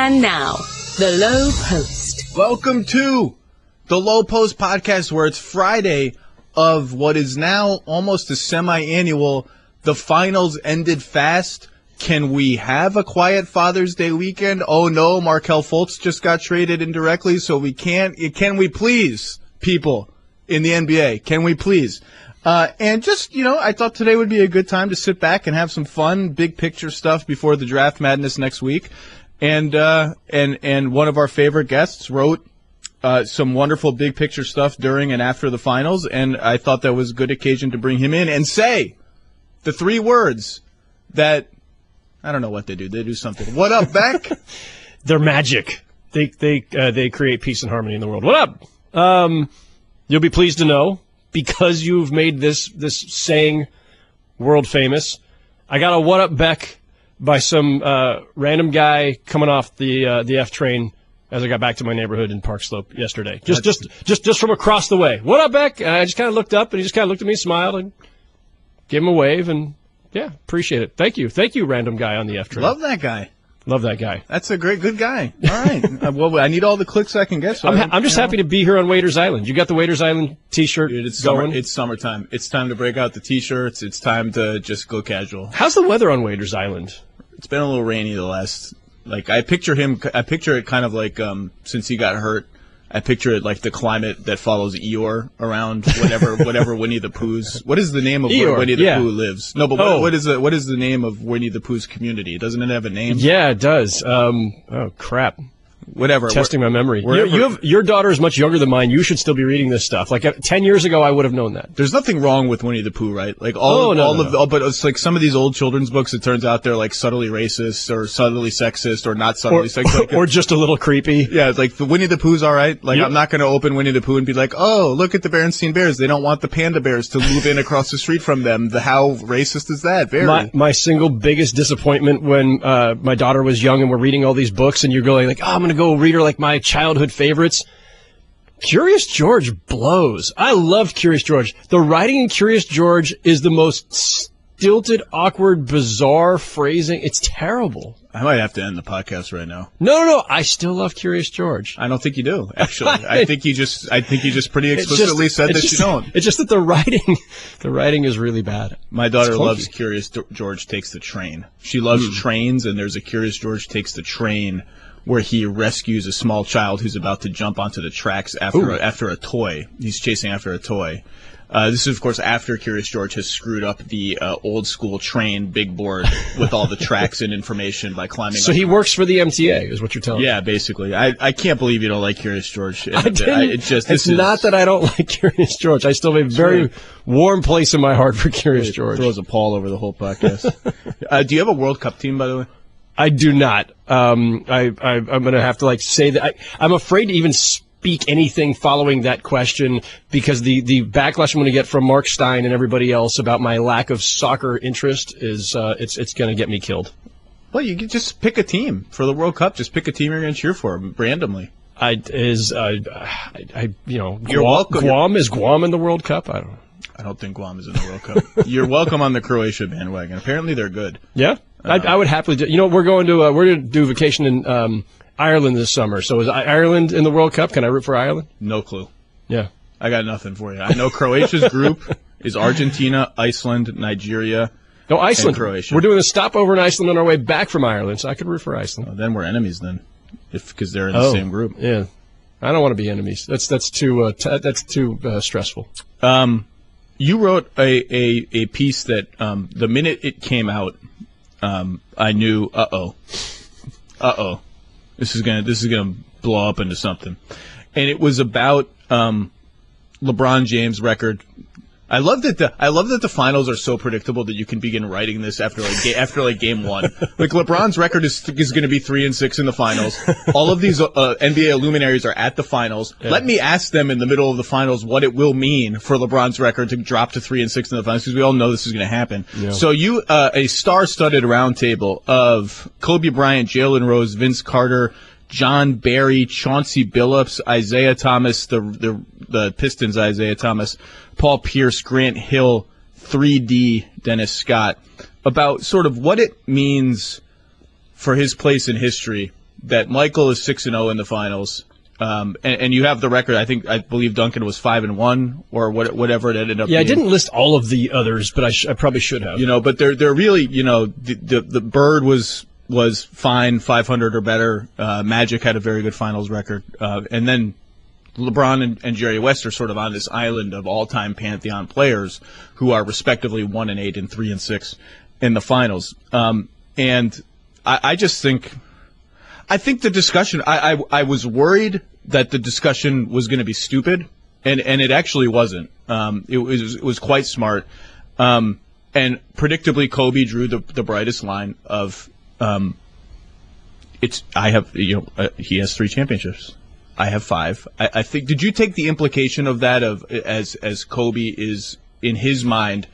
And now, the Lowe Post. Welcome to the Lowe Post podcast, where it's Friday of what is now almost a semi-annual. The finals ended fast. Can we have a quiet Father's Day weekend? Oh no, Markelle Fultz just got traded indirectly, so we can't. Can we please, people in the NBA? Can we please? And just, I thought today would be a good time to sit back and have some fun, big picture stuff before the draft madness next week. And one of our favorite guests wrote some wonderful big picture stuff during and after the finals, and I thought that was a good occasion to bring him in and say the three words that I don't know what they do. They do something. What up, Beck? They're magic. They create peace and harmony in the world. What up? You'll be pleased to know, because you've made this saying world famous, I got a what up, Beck, by some random guy coming off the F train as I got back to my neighborhood in Park Slope yesterday. Just from across the way. What up, Beck? And I just kind of looked up, and he just kind of looked at me, smiled, and gave him a wave, and yeah, appreciate it. Thank you, random guy on the F train. Love that guy. Love that guy. That's a good guy. All right. Well, I need all the clicks I can get. So I'm just happy to be here on Waiters Island. You got the Waiters Island T-shirt. Dude, it's going? It's summertime. It's time to break out the T-shirts. It's time to just go casual. How's the weather on Waiters Island? It's been a little rainy the last. I picture it kind of like since he got hurt. I picture it like the climate that follows Eeyore around whatever Winnie the Pooh's. What is the name of where Winnie the Pooh lives? No, but what is the name of Winnie the Pooh's community? Doesn't it have a name? Yeah, it does. Oh crap. Whatever. Testing my memory. Your daughter is much younger than mine. You should still be reading this stuff. Like 10 years ago, I would have known that. There's nothing wrong with Winnie the Pooh, right? Like but it's like some of these old children's books. It turns out they're like subtly racist or subtly sexist or not subtly sexist, or just a little creepy. Yeah, like the Winnie the Pooh's all right. Like I'm not going to open Winnie the Pooh and be like, oh, look at the Berenstein Bears. They don't want the panda bears to move in across the street from them. How racist is that? Very. My single biggest disappointment when my daughter was young and we're reading all these books and you're going like, oh, I'm going to go read her like my childhood favorites. Curious George blows. I loved Curious George. The writing in Curious George is the most stilted, awkward, bizarre phrasing. It's terrible. I might have to end the podcast right now. No. I still love Curious George. I don't think you do, actually. I think you just pretty explicitly said that you don't. It's just that the writing is really bad. My daughter loves Curious George Takes the Train. She loves trains, and there's a Curious George Takes the Train where he rescues a small child who's about to jump onto the tracks after a toy. He's chasing after a toy. This is, of course, after Curious George has screwed up the old-school train big board with all the tracks and information by climbing So he works for the MTA, is what you're telling me? Yeah, basically. I can't believe you don't like Curious George. It's not that I don't like Curious George. I still have a very warm place in my heart for Curious George. Throws a pall over the whole podcast. Do you have a World Cup team, by the way? I do not. I'm going to have to say that. I'm afraid to even speak anything following that question because the backlash I'm going to get from Mark Stein and everybody else about my lack of soccer interest is it's going to get me killed. Well, you can just pick a team for the World Cup. Just pick a team you're going to cheer for randomly. You're welcome. Guam is Guam in the World Cup? I don't think Guam is in the World Cup. You're welcome on the Croatia bandwagon. Apparently, they're good. Yeah. I would happily do. We're going to do vacation in Ireland this summer. So is Ireland in the World Cup? Can I root for Ireland? No clue. Yeah. I got nothing for you. I know Croatia's group is Argentina, Iceland, Nigeria, Iceland. And Croatia. We're doing a stopover in Iceland on our way back from Ireland, so I could root for Iceland. Oh, then we're enemies then, because they're in the same group. Yeah. I don't want to be enemies. That's too stressful. You wrote a piece that the minute it came out, I knew, this is gonna blow up into something, and it was about LeBron James' record. I love that the finals are so predictable that you can begin writing this after game one. Like LeBron's record is going to be 3-6 in the finals. All of these NBA luminaries are at the finals. Yeah. Let me ask them in the middle of the finals what it will mean for LeBron's record to drop to 3-6 in the finals, because we all know this is going to happen. Yeah. So you a star-studded roundtable of Kobe Bryant, Jalen Rose, Vince Carter, John Barry, Chauncey Billups, Isaiah Thomas, the Pistons' Isaiah Thomas, Paul Pierce, Grant Hill, 3D, Dennis Scott, about sort of what it means for his place in history that Michael is 6-0 in the finals, and you have the record. I believe Duncan was 5-1 or whatever it ended up. Yeah, being. I didn't list all of the others, but I probably should have. But they're really, the Bird was fine, 500 or better. Magic had a very good finals record, and then LeBron and Jerry West are sort of on this island of all-time pantheon players who are respectively 1-8 and 3-6 in the finals. And I just think, the discussion. I was worried that the discussion was going to be stupid, and it actually wasn't. It was quite smart, and predictably, Kobe drew the brightest line of. He has 3 championships. I have 5. I think. Did you take the implication of that as Kobe is in his mind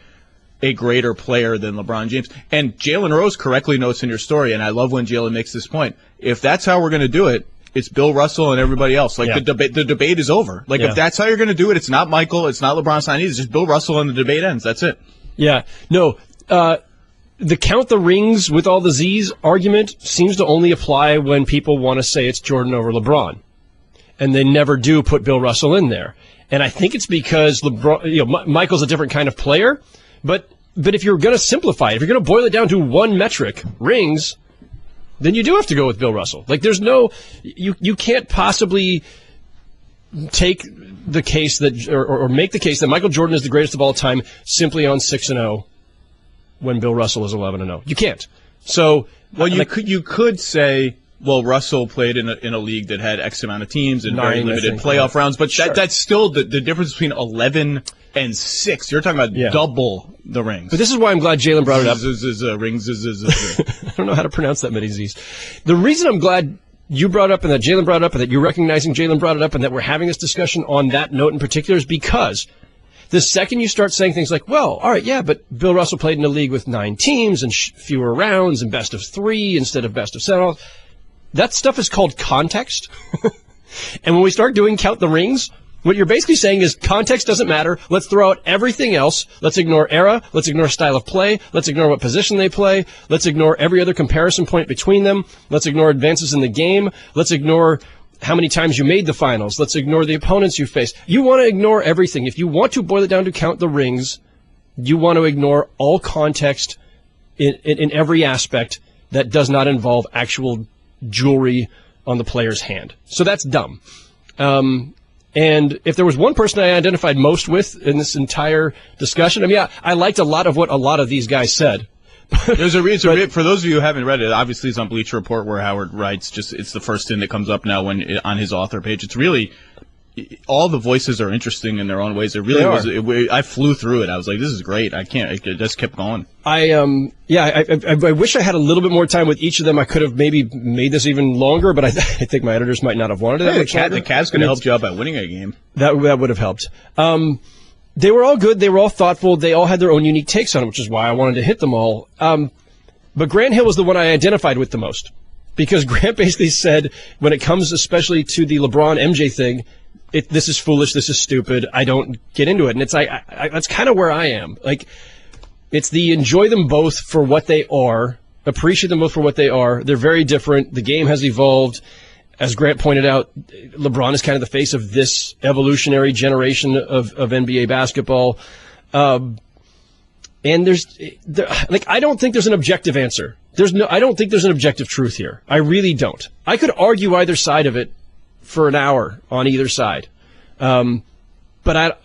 a greater player than LeBron James? And Jalen Rose correctly notes in your story, and I love when Jalen makes this point. If that's how we're going to do it, it's Bill Russell and everybody else. The debate is over. If that's how you're going to do it, it's not Michael, it's not LeBron, it's not either. It's just Bill Russell and the debate ends. That's it. Yeah. No. The count the rings with all the Z's argument seems to only apply when people want to say it's Jordan over LeBron. And they never do put Bill Russell in there. And I think it's because LeBron, Michael's a different kind of player. But if you're going to simplify it, if you're going to boil it down to one metric, rings, then you do have to go with Bill Russell. There's no, you can't possibly take the case that, or make the case that Michael Jordan is the greatest of all time simply on 6-0 when Bill Russell is 11-0. You can't. So, you could say, well, Russell played in a league that had X amount of teams and very limited playoff rounds, but sure. That's still the difference between 11 and 6. You're talking about double the rings. But this is why I'm glad Jalen brought it up. Rings. I don't know how to pronounce that many Z's. The reason I'm glad you brought up and that Jalen brought up and that you're recognizing Jalen brought it up and that we're having this discussion on that note in particular is because the second you start saying things like, well, all right, yeah, but Bill Russell played in a league with 9 teams and fewer rounds and best of 3 instead of best of 7. That stuff is called context. And when we start doing count the rings, what you're basically saying is context doesn't matter. Let's throw out everything else. Let's ignore era. Let's ignore style of play. Let's ignore what position they play. Let's ignore every other comparison point between them. Let's ignore advances in the game. Let's ignore how many times you made the finals. Let's ignore the opponents you faced. You want to ignore everything. If you want to boil it down to count the rings, you want to ignore all context in every aspect that does not involve actual jewelry on the player's hand. So that's dumb. And if there was one person I identified most with in this entire discussion, I liked a lot of what a lot of these guys said. There's a reason. For those of you who haven't read it, obviously it's on Bleacher Report where Howard writes. It's the first thing that comes up now on his author page. It's really all the voices are interesting in their own ways. It really was. I flew through it. I was like, this is great. I can't. It just kept going. I wish I had a little bit more time with each of them. I could have maybe made this even longer, but I think my editors might not have wanted it. The Cavs could have helped you out by winning a game. That would have helped. They were all good. They were all thoughtful. They all had their own unique takes on it, which is why I wanted to hit them all. But Grant Hill was the one I identified with the most. Because Grant basically said, when it comes especially to the LeBron-MJ thing, this is foolish, this is stupid, I don't get into it. And it's like, that's kind of where I am. It's the enjoy them both for what they are, appreciate them both for what they are. They're very different. The game has evolved. As Grant pointed out, LeBron is kind of the face of this evolutionary generation of NBA basketball. And I don't think there's an objective answer. I don't think there's an objective truth here. I really don't. I could argue either side of it for an hour on either side. But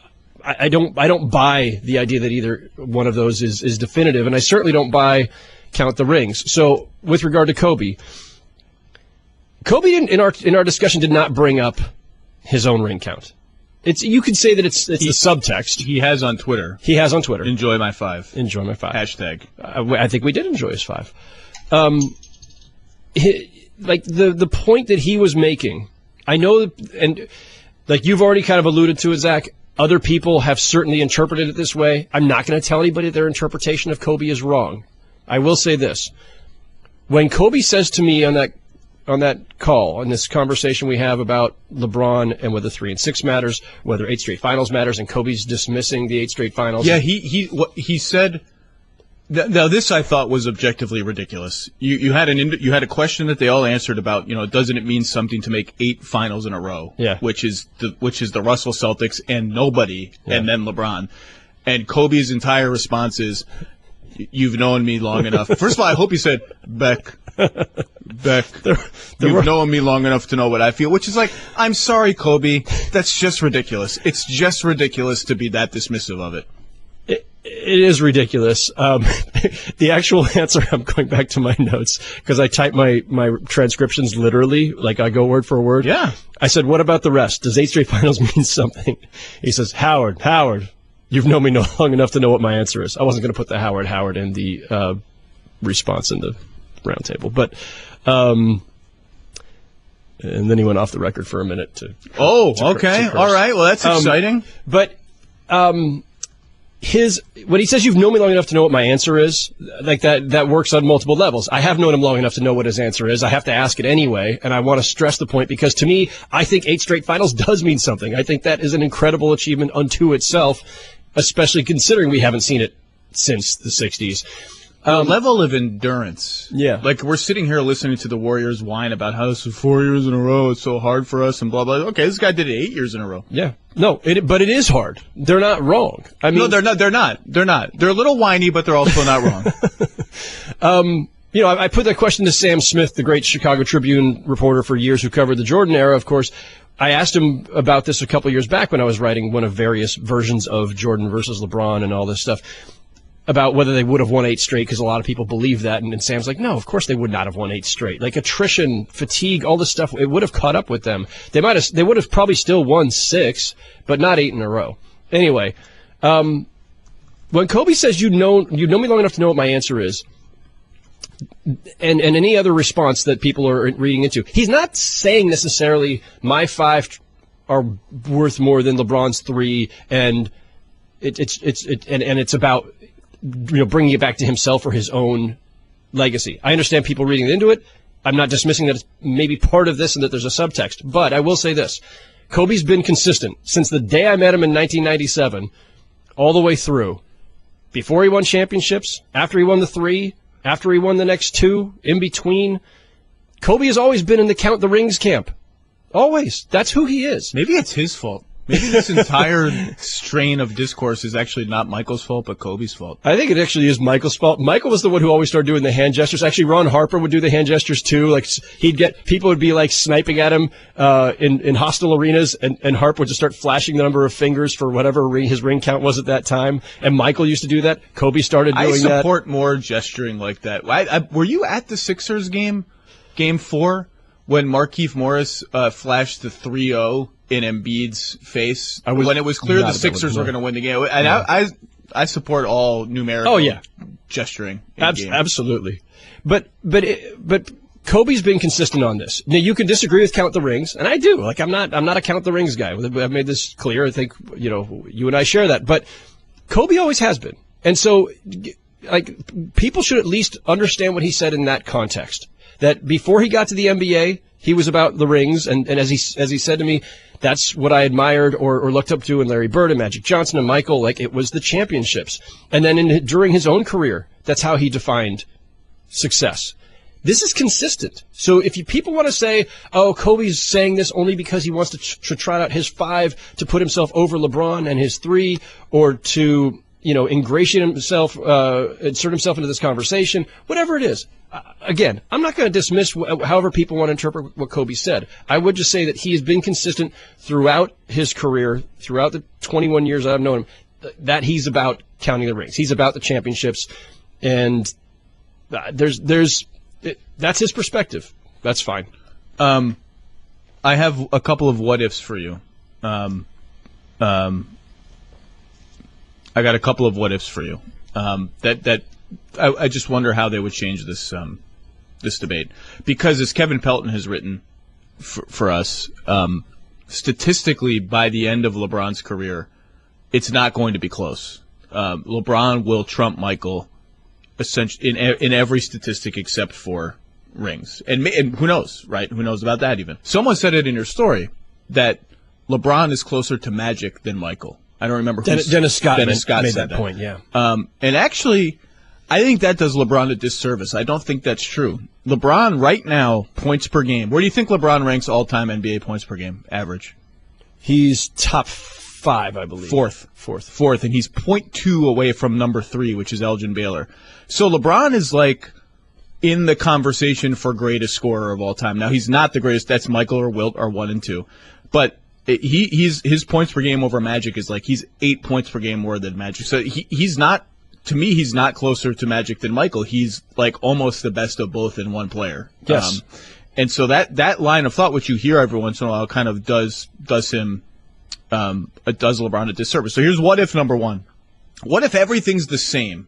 I don't buy the idea that either one of those is definitive, and I certainly don't buy count the rings. So with regard to Kobe in our discussion did not bring up his own ring count. You could say that it's the subtext. He has on Twitter. Enjoy my 5. Enjoy my 5. Hashtag. I think we did enjoy his 5. The point that he was making, I know, and like you've already kind of alluded to it, Zach, other people have certainly interpreted it this way. I'm not going to tell anybody their interpretation of Kobe is wrong. I will say this. When Kobe says to me on that call, on this conversation we have about LeBron and whether 3 and 6 matters, whether 8 straight finals matters, and Kobe's dismissing the 8 straight finals. Yeah, he said Now, this I thought was objectively ridiculous. You had a question that they all answered about, doesn't it mean something to make 8 finals in a row? Yeah. Which is the Russell Celtics and nobody, and then LeBron. And Kobe's entire response is, "You've known me long enough." First of all, I hope he said, Beck, you've known me long enough to know what I feel, which is like, I'm sorry, Kobe. That's just ridiculous. It's just ridiculous to be that dismissive of it. It is ridiculous. The actual answer, I'm going back to my notes because I type my transcriptions literally, like I go word for word. Yeah. I said, what about the rest? Does 8 straight finals mean something? He says, Howard, you've known me long enough to know what my answer is. I wasn't going to put the Howard in the response in the roundtable, but and then he went off the record for a minute to. Oh, okay, all right. Well, that's exciting. But when he says you've known me long enough to know what my answer is, like that works on multiple levels. I have known him long enough to know what his answer is. I have to ask it anyway, and I want to stress the point because to me, I think 8 straight finals does mean something. I think that is an incredible achievement unto itself, especially considering we haven't seen it since the 60s. The level of endurance. Yeah. Like, we're sitting here listening to the Warriors whine about how this is 4 years in a row, it's so hard for us, and blah, blah. Okay, this guy did it 8 years in a row. Yeah. No, but it is hard. They're not wrong. I mean, no, they're not. They're a little whiny, but they're also not wrong. I put that question to Sam Smith, the great Chicago Tribune reporter for years who covered the Jordan era, of course. I asked him about this a couple years back when I was writing one of various versions of Jordan versus LeBron and all this stuff, about whether they would have won 8 straight, because a lot of people believe that. And Sam's like, no, of course they would not have won 8 straight. Like attrition, fatigue, all this stuff, it would have caught up with them. They would have probably still won 6, but not 8 in a row. Anyway, when Kobe says you know me long enough to know what my answer is, and any other response that people are reading into, he's not saying necessarily my 5 are worth more than LeBron's 3, and it's about bringing it back to himself or his own legacy. I understand people reading into it. I'm not dismissing that it's maybe part of this and that there's a subtext. But I will say this. Kobe's been consistent since the day I met him in 1997 all the way through. Before he won championships, after he won the 3, after he won the next 2, in between. Kobe has always been in the count the rings camp. Always. That's who he is. Maybe it's his fault. Maybe this entire strain of discourse is actually not Michael's fault, but Kobe's fault. I think it actually is Michael's fault. Michael was the one who always started doing the hand gestures. Actually, Ron Harper would do the hand gestures too. Like people would be like sniping at him in hostile arenas, and Harp would just start flashing the number of fingers for whatever his ring count was at that time. And Michael used to do that. Kobe started doing that. I support more gesturing like that. Were you at the Sixers game 4, when Markieff Morris flashed the 3-0? In Embiid's face when it was clear the Sixers were going to win the game. And yeah. I support all numerical gesturing. Absolutely. But Kobe's been consistent on this. Now you can disagree with count the rings, and I do. Like I'm not a count the rings guy. I've made this clear. I think you and I share that. But Kobe always has been. And so like people should at least understand what he said in that context. That before he got to the NBA, he was about the rings, and as he said to me, that's what I admired or looked up to in Larry Bird and Magic Johnson and Michael. Like it was the championships, and then during his own career, that's how he defined success. This is consistent. So if people want to say, "Oh, Kobe's saying this only because he wants to trot out his 5 to put himself over LeBron and his 3, or to ingratiate himself, insert himself into this conversation," whatever it is. Again, I'm not going to dismiss however people want to interpret what Kobe said. I would just say that he has been consistent throughout his career, throughout the 21 years I've known him, that he's about counting the rings. He's about the championships, and that's his perspective. That's fine. I have a couple of what ifs for you. I got a couple of what ifs for you. I just wonder how they would change this debate, because as Kevin Pelton has written for us, statistically by the end of LeBron's career, it's not going to be close. LeBron will trump Michael essentially in every statistic except for rings, and who knows, right? Who knows about that even? Someone said it in your story that LeBron is closer to Magic than Michael. I don't remember who. Dennis Scott made said that point. Yeah. And actually, I think that does LeBron a disservice. I don't think that's true. LeBron right now, points per game. Where do you think LeBron ranks all-time NBA points per game average? He's top 5, I believe. Fourth, and he's 0.2 away from number 3, which is Elgin Baylor. So LeBron is like in the conversation for greatest scorer of all time. Now he's not the greatest. That's Michael or Wilt are 1 and 2, but his points per game over Magic is like he's 8 points per game more than Magic. So he's not. To me, he's not closer to Magic than Michael. He's like almost the best of both in one player. Yes. And so that line of thought, which you hear every once in a while, kind of does LeBron a disservice. So here's what if number 1. What if everything's the same,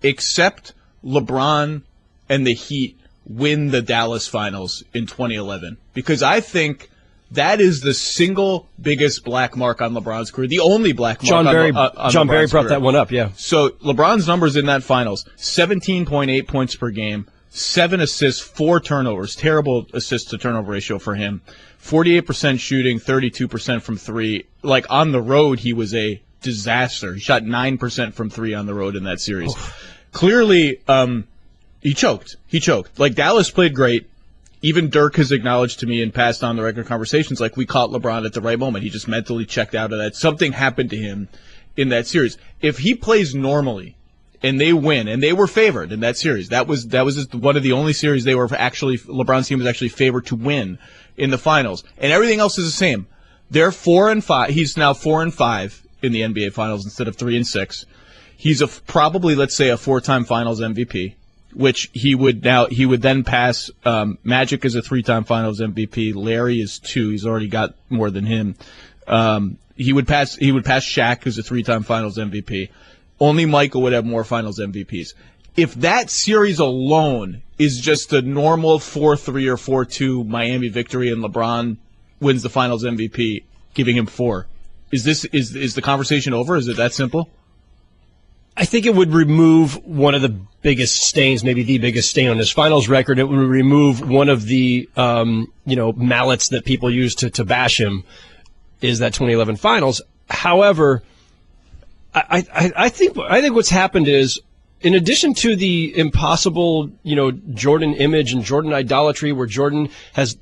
except LeBron and the Heat win the Dallas Finals in 2011? Because I think that is the single biggest black mark on LeBron's career, the only black mark on John Barry LeBron's brought career. that one up, yeah. So LeBron's numbers in that finals, 17.8 points per game, 7 assists, 4 turnovers, terrible assist to turnover ratio for him, 48% shooting, 32% from 3. Like on the road, he was a disaster. He shot 9% from 3 on the road in that series. Clearly, he choked. Like Dallas played great. Even Dirk has acknowledged to me in past on the record conversations, like we caught LeBron at the right moment. He just mentally checked out of that. Something happened to him in that series. If he plays normally and they win, and they were favored in that series, that was just one of the only series they were actually, LeBron's team was actually favored to win in the finals. And everything else is the same. They're 4-5. He's now 4-5 in the NBA finals instead of 3-6. He's probably, let's say, a 4-time finals MVP. Which he would then pass. Magic is a 3-time Finals MVP. Larry is 2. He's already got more than him. He would pass Shaq, who's a 3-time Finals MVP. Only Michael would have more Finals MVPs. If that series alone is just a normal 4-3 or 4-2 Miami victory and LeBron wins the Finals MVP, giving him 4, is the conversation over? Is it that simple? I think it would remove one of the biggest stains, maybe the biggest stain on his finals record. It would remove one of the, mallets that people use to bash him, is that 2011 finals. However, I think what's happened is, in addition to the impossible, Jordan image and Jordan idolatry, where Jordan has,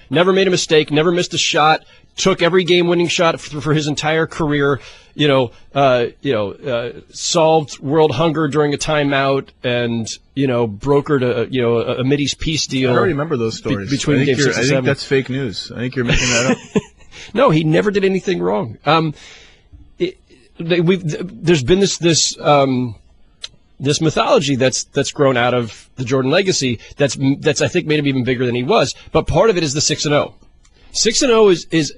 never made a mistake, never missed a shot, took every game-winning shot for his entire career, solved world hunger during a timeout, and brokered a Mideast peace deal. I don't remember those stories. Between Game 6 and 7. I think that's fake news. I think you're making that up. No, he never did anything wrong. There's been this mythology that's grown out of the Jordan legacy that's I think made him even bigger than he was. But part of it is the 6-0. 6-0 is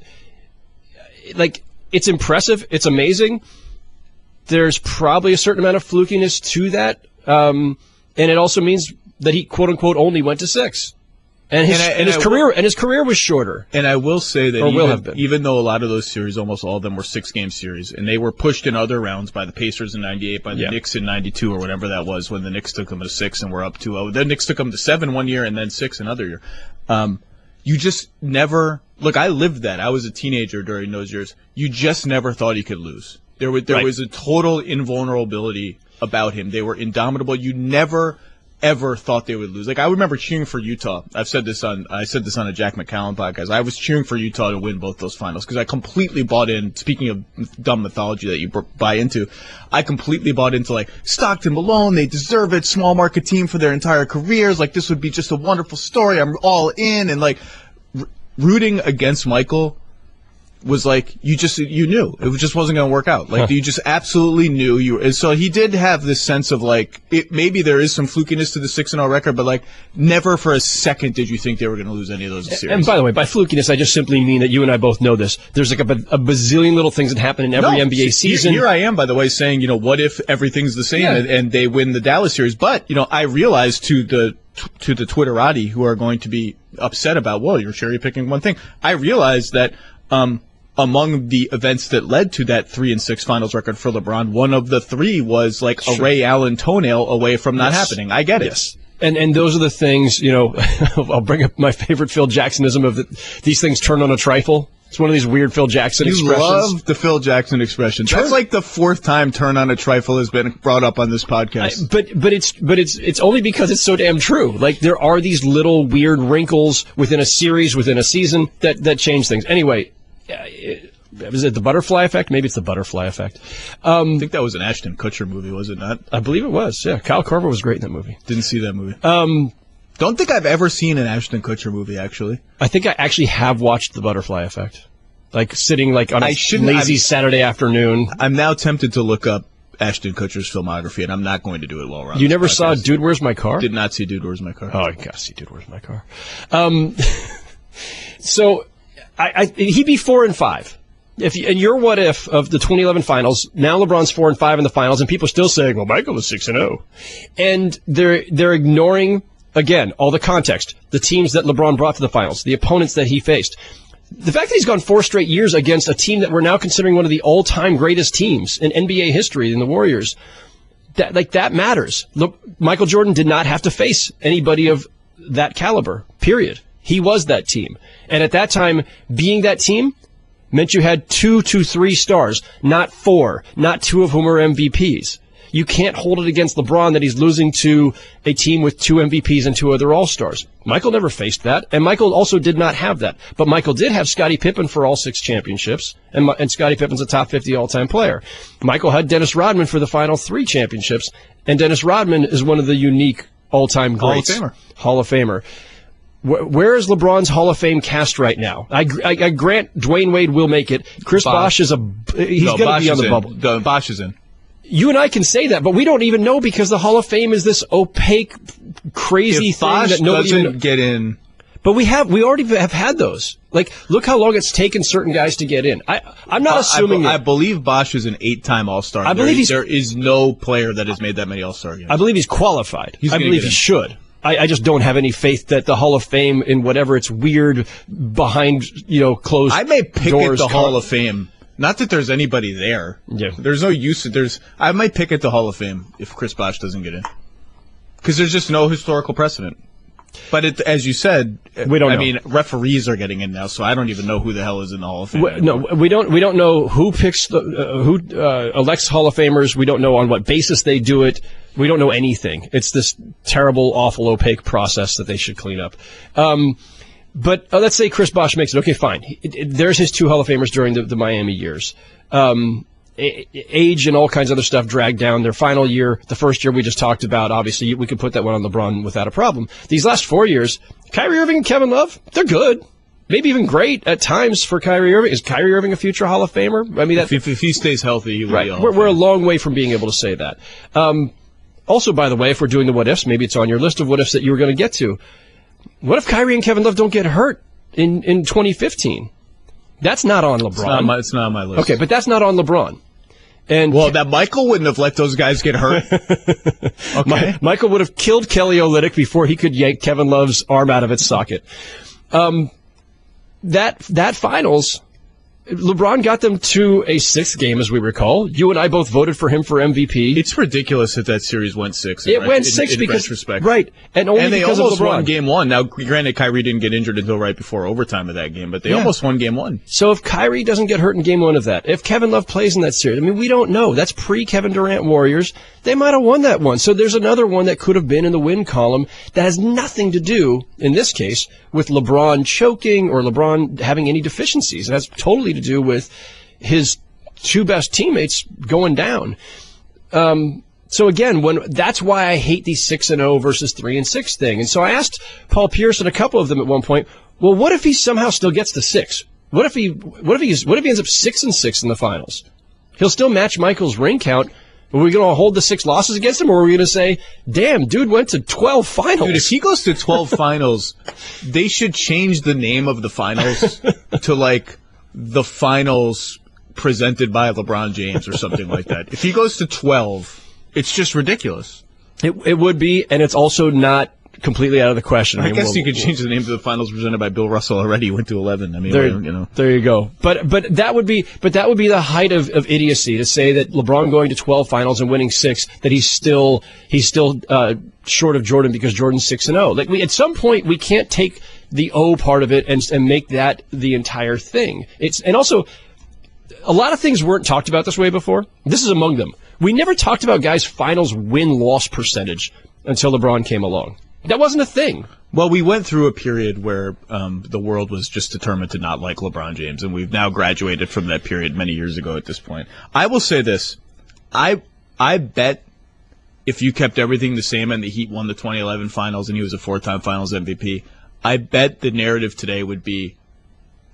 like, it's impressive. It's amazing. There's probably a certain amount of flukiness to that. And it also means that he, quote unquote, only went to 6. And his career was shorter. And I will say that even though a lot of those series, almost all of them were 6-game series, and they were pushed in other rounds by the Pacers in 98, by the Knicks in 92, or whatever that was, when the Knicks took them to 6 and were up 2-0. The Knicks took them to 7 one year and then 6 another year. You just never look. I lived that. I was a teenager during those years. You just never thought he could lose. There was a total invulnerability about him. They were indomitable. You never ever thought they would lose. Like, I remember cheering for Utah. I said this on a Jack McCallum podcast. I was cheering for Utah to win both those finals because I completely bought in. Speaking of dumb mythology that you buy into, I completely bought into, like, Stockton, Malone, they deserve it. Small market team for their entire careers. Like, this would be just a wonderful story. I'm all in. And, like, rooting against Michael was like, you knew it just wasn't going to work out. Like, you just absolutely knew and so he did have this sense of, like, maybe there is some flukiness to the 6-0 record, but, like, never for a second did you think they were going to lose any of those series. And by the way, by flukiness, I just simply mean that you and I both know this. There's like a bazillion little things that happen in every NBA season. Here I am, by the way, saying, what if everything's the same and they win the Dallas series? But, I realized to the Twitterati who are going to be upset about, well, you're cherry picking one thing. I realized that, among the events that led to that 3-6 finals record for LeBron, one of the 3 was like a Ray Allen toenail away from not happening. I get it. Yes. And those are the things, I'll bring up my favorite Phil Jacksonism of these things turn on a trifle. It's one of these weird Phil Jackson You expressions. love the Phil Jackson expression. That's like the fourth time "turn on a trifle" has been brought up on this podcast. But it's only because it's so damn true. Like, there are these little weird wrinkles within a series, within a season that change things. Anyway, is it the butterfly effect? Maybe it's the butterfly effect. I think that was an Ashton Kutcher movie, was it not? I believe it was. Yeah, Kyle Korver was great in that movie. Didn't see that movie. Don't think I've ever seen an Ashton Kutcher movie, actually. I think I actually have watched The Butterfly Effect. Like, sitting like on a lazy Saturday afternoon. I'm now tempted to look up Ashton Kutcher's filmography, and I'm not going to do it while we're on You this never podcast. saw Dude, Where's My Car? Did not see Dude, Where's My Car? Oh, you gotta see Dude, Where's My Car? So, he'd be 4-5. And your what if of the 2011 finals, now LeBron's 4-5 in the finals, and people are still saying, well, Michael was 6-0. And they're ignoring, again, all the context, the teams that LeBron brought to the finals, the opponents that he faced. The fact that he's gone 4 straight years against a team that we're now considering one of the all-time greatest teams in NBA history, in the Warriors, that matters. Look, Michael Jordan did not have to face anybody of that caliber, period. He was that team. And at that time, being that team meant you had 2 to 3 stars, not 4, not 2 of whom are MVPs. You can't hold it against LeBron that he's losing to a team with 2 MVPs and 2 other All-Stars. Michael never faced that, and Michael also did not have that. But Michael did have Scottie Pippen for all 6 championships, and Scottie Pippen's a top 50 all-time player. Michael had Dennis Rodman for the final 3 championships, and Dennis Rodman is one of the unique all-time greats. Hall of Famer. Where is LeBron's Hall of Fame cast right now? I grant Dwayne Wade will make it. Chris Bosh is he's going to be on the bubble. Bosh is in. You and I can say that, but we don't even know because the Hall of Fame is this opaque, crazy thing that nobody doesn't get in. But we already have had those. Like, look how long it's taken certain guys to get in. I'm not assuming. I believe Bosh is an 8-time All-Star. I believe there is no player that has made that many All-Star games. I believe he's qualified. I believe he should. I just don't have any faith that the Hall of Fame, in whatever it's weird behind closed. I may pick doors at the Hall of Fame. Not that there's anybody there. Yeah. There's no use. I might pick at the Hall of Fame if Chris Bosh doesn't get in, because there's just no historical precedent. But as you said, we don't know. I mean, referees are getting in now, so I don't even know who the hell is in the Hall of Fame. No, we don't know who picks who elects Hall of Famers. We don't know on what basis they do it. We don't know anything. It's this terrible, awful, opaque process that they should clean up. But let's say Chris Bosh makes it. Okay, fine. There's his 2 Hall of Famers during the Miami years. Age and all kinds of other stuff dragged down their final year. The first year we just talked about, obviously, we could put that one on LeBron without a problem. These last 4 years, Kyrie Irving and Kevin Love, they're good. Maybe even great at times for Kyrie Irving. Is Kyrie Irving a future Hall of Famer? I mean, if he stays healthy, he will right. be a Hall of Famer. We're a long way from being able to say that. Also, by the way, if we're doing the what ifs, maybe it's on your list of what ifs that you were going to get to. What if Kyrie and Kevin Love don't get hurt in 2015? That's not on LeBron. It's not on my list. Okay, but that's not on LeBron. And that Michael wouldn't have let those guys get hurt. Okay. Michael would have killed Kelly Olynyk before he could yank Kevin Love's arm out of its socket. That finals, LeBron got them to a 6th game, as we recall. You and I both voted for him for MVP. It's ridiculous that series went 6. It went 6 because retrospect. Right, and only they because almost of LeBron. won Game 1. Now, granted, Kyrie didn't get injured until right before overtime of that game, but they almost won Game 1. So if Kyrie doesn't get hurt in Game 1 of that, if Kevin Love plays in that series, I mean, we don't know. That's pre-Kevin Durant Warriors. They might have won that one. So there's another one that could have been in the win column that has nothing to do, in this case, with LeBron choking or LeBron having any deficiencies. It has totally to do with his 2 best teammates going down. So again, that's why I hate these 6-0 versus 3-6 thing. And so I asked Paul Pierce and a couple of them at one point, well, what if he somehow still gets to 6? What if he ends up 6-6 in the finals? He'll still match Michael's ring count. Are we going to hold the 6 losses against him, or are we going to say, damn, dude went to 12 finals? Dude, if he goes to 12 finals, they should change the name of the finals to, like, the finals presented by LeBron James or something like that. If he goes to 12, it's just ridiculous. It would be, and it's also not completely out of the question. I guess you could change the name to the finals presented by Bill Russell already. He went to 11. I mean, there you go. But that would be the height of idiocy to say that LeBron going to 12 finals and winning 6, that he's still short of Jordan because Jordan's 6-0. Like at some point we can't take the O part of it and make that the entire thing. And also, a lot of things weren't talked about this way before. This is among them. We never talked about guys' finals win-loss percentage until LeBron came along. That wasn't a thing. Well, we went through a period where the world was just determined to not like LeBron James, and we've now graduated from that period many years ago at this point. I will say this. I bet if you kept everything the same and the Heat won the 2011 finals and he was a 4-time finals MVP, I bet the narrative today would be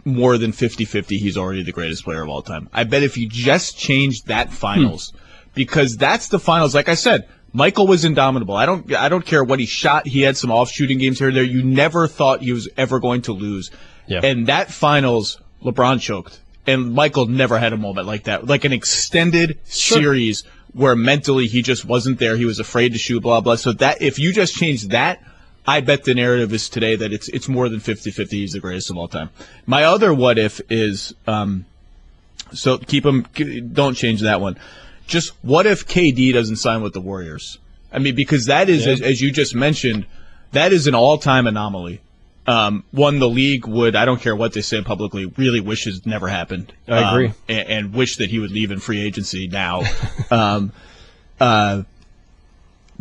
more than 50-50 he's already the greatest player of all time. I bet if you just changed that finals, because that's the finals, like I said, Michael was indomitable. I don't care what he shot. He had some off-shooting games here and there. You never thought he was ever going to lose. Yeah. And that finals, LeBron choked. And Michael never had a moment like that. Like an extended series where mentally he just wasn't there. He was afraid to shoot, blah, blah. So that if you just change that, I bet the narrative is today that it's more than 50-50. He's the greatest of all time. My other what if is, so don't change that one. Just what if KD doesn't sign with the Warriors? I mean, because that is, as you just mentioned, that is an all-time anomaly. One the league would, I don't care what they say publicly, really wishes never happened. I agree. And wish that he would leave in free agency now.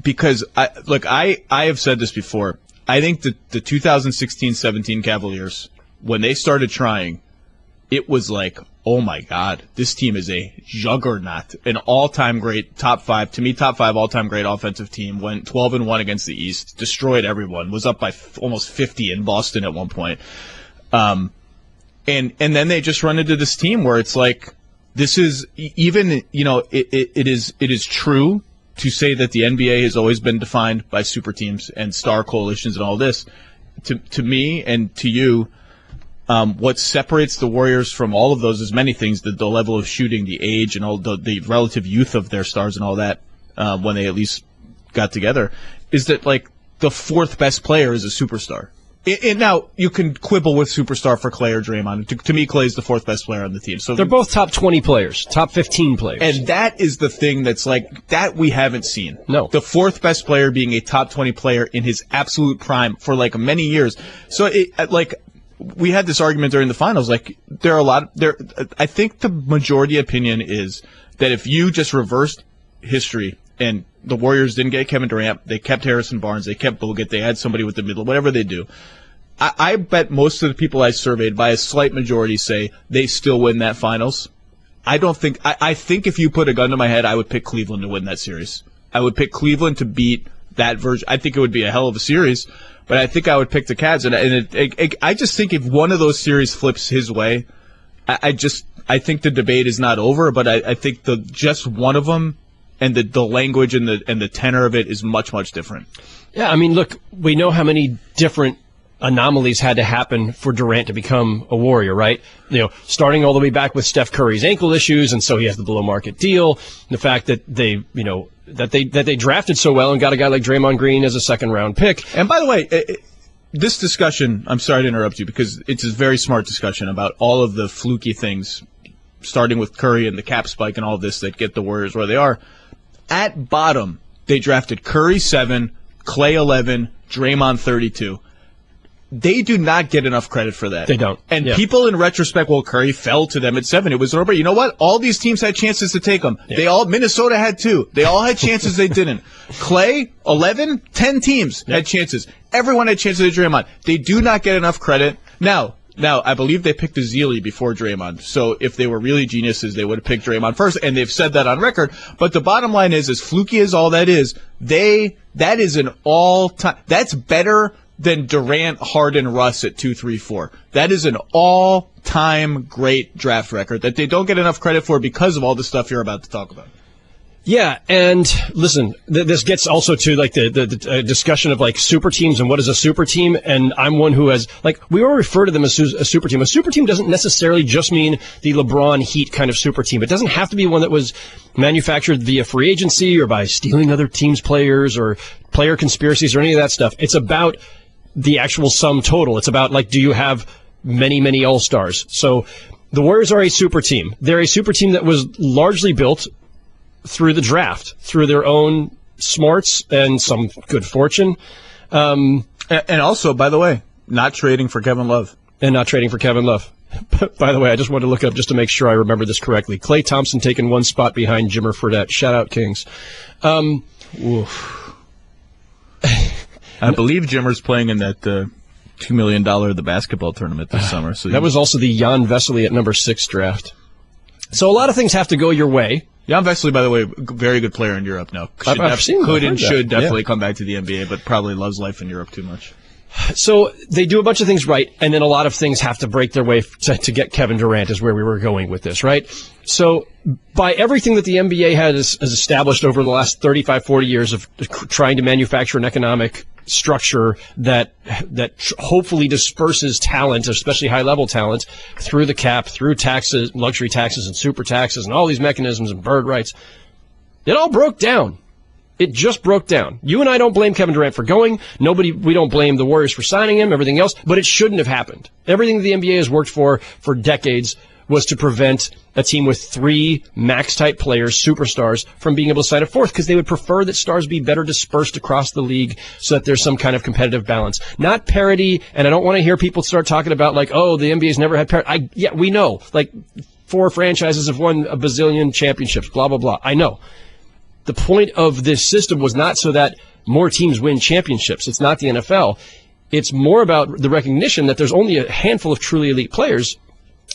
Because, I have said this before. I think that the 2016-17 Cavaliers, when they started trying, it was like, oh my God, this team is a juggernaut, an all-time great top 5 all-time great offensive team, went 12-1 against the East, destroyed everyone, was up by almost 50 in Boston at one point. And then they just run into this team where it's like, this is even, it is true to say that the NBA has always been defined by super teams and star coalitions and all this. To me and to you, what separates the Warriors from all of those is many things, the level of shooting, the age, and all the relative youth of their stars and all that, when they at least got together, is that, like, the fourth best player is a superstar. And now, you can quibble with superstar for Clay or Draymond. To me, Clay's the fourth best player on the team. So they're both top 20 players, top 15 players. And that is the thing that's like, that we haven't seen. No. The fourth best player being a top 20 player in his absolute prime for, like, many years. So, we had this argument during the finals. Like, I think the majority opinion is that if you just reversed history and the Warriors didn't get Kevin Durant, they kept Harrison Barnes, they kept Bogut, they had somebody with the middle, whatever they do. I bet most of the people I surveyed, by a slight majority, say they still win that finals. I think if you put a gun to my head, I would pick Cleveland to win that series. I would pick Cleveland to beat that version. I think it would be a hell of a series. But I think I would pick the Cavs, and I just think if one of those series flips his way, I think the debate is not over. But I think just one of them, and the language and the tenor of it is much, much different. Yeah, I mean, look, we know how many different anomalies had to happen for Durant to become a Warrior, right? Starting all the way back with Steph Curry's ankle issues, and so he has the below market deal. The fact that they drafted so well and got a guy like Draymond Green as a second round pick. And by the way, this discussion, I'm sorry to interrupt you, because it's a very smart discussion about all of the fluky things, starting with Curry and the cap spike and all of this that get the Warriors where they are. At bottom, they drafted Curry 7, Clay 11, Draymond 32. They do not get enough credit for that. They don't. And people in retrospect, well, Curry fell to them at 7. It was over. You know what? All these teams had chances to take them. Yeah. Minnesota had 2. They all had chances. They didn't. Clay, 11, 10 teams had chances. Everyone had chances to Draymond. They do not get enough credit. Now, I believe they picked Ezeli before Draymond. So if they were really geniuses, they would have picked Draymond first, and they've said that on record. But the bottom line is, as fluky as all that is, that is an all-time, that's better than Durant, Harden, Russ at 2, 3, 4. That is an all-time great draft record that they don't get enough credit for because of all the stuff you're about to talk about. Yeah, and listen, this gets also to like the discussion of like super teams and what is a super team, and I'm one who has, like, we all refer to them as a super team. A super team doesn't necessarily just mean the LeBron Heat kind of super team. It doesn't have to be one that was manufactured via free agency or by stealing other teams' players or player conspiracies or any of that stuff. It's about the actual sum total. It's about, like, do you have many, many all-stars? So the Warriors are a super team. They're a super team that was largely built through the draft, through their own smarts and some good fortune. And also, by the way, not trading for Kevin Love. And not trading for Kevin Love. By the way, I just wanted to look up just to make sure I remember this correctly. Klay Thompson taking one spot behind Jimmer Fredette. Shout out, Kings. I believe Jimmer's playing in that $2 million the basketball tournament this summer. So that was also the Jan Vesely at number 6 draft. So a lot of things have to go your way. Jan Vesely, by the way, very good player in Europe now. I've seen could and should definitely come back to the NBA, but probably loves life in Europe too much. So they do a bunch of things right, and then a lot of things have to break their way to get Kevin Durant is where we were going with this, right? So by everything that the NBA has established over the last 35, 40 years of trying to manufacture an economic structure that hopefully disperses talent, especially high-level talent, through the cap, through taxes, luxury taxes and super taxes and all these mechanisms and bird rights, it all broke down. It just broke down. You and I don't blame Kevin Durant for going. We don't blame the Warriors for signing him, everything else, but it shouldn't have happened. Everything the NBA has worked for decades was to prevent a team with 3 max-type players, superstars, from being able to sign a 4th, because they would prefer that stars be better dispersed across the league so that there's some kind of competitive balance. Not parity, and I don't want to hear people start talking about, like, oh, the NBA's never had parity. Yeah, we know. Like, 4 franchises have won a bazillion championships, blah, blah, blah. I know. The point of this system was not so that more teams win championships. It's not the NFL. It's more about the recognition that there's only a handful of truly elite players.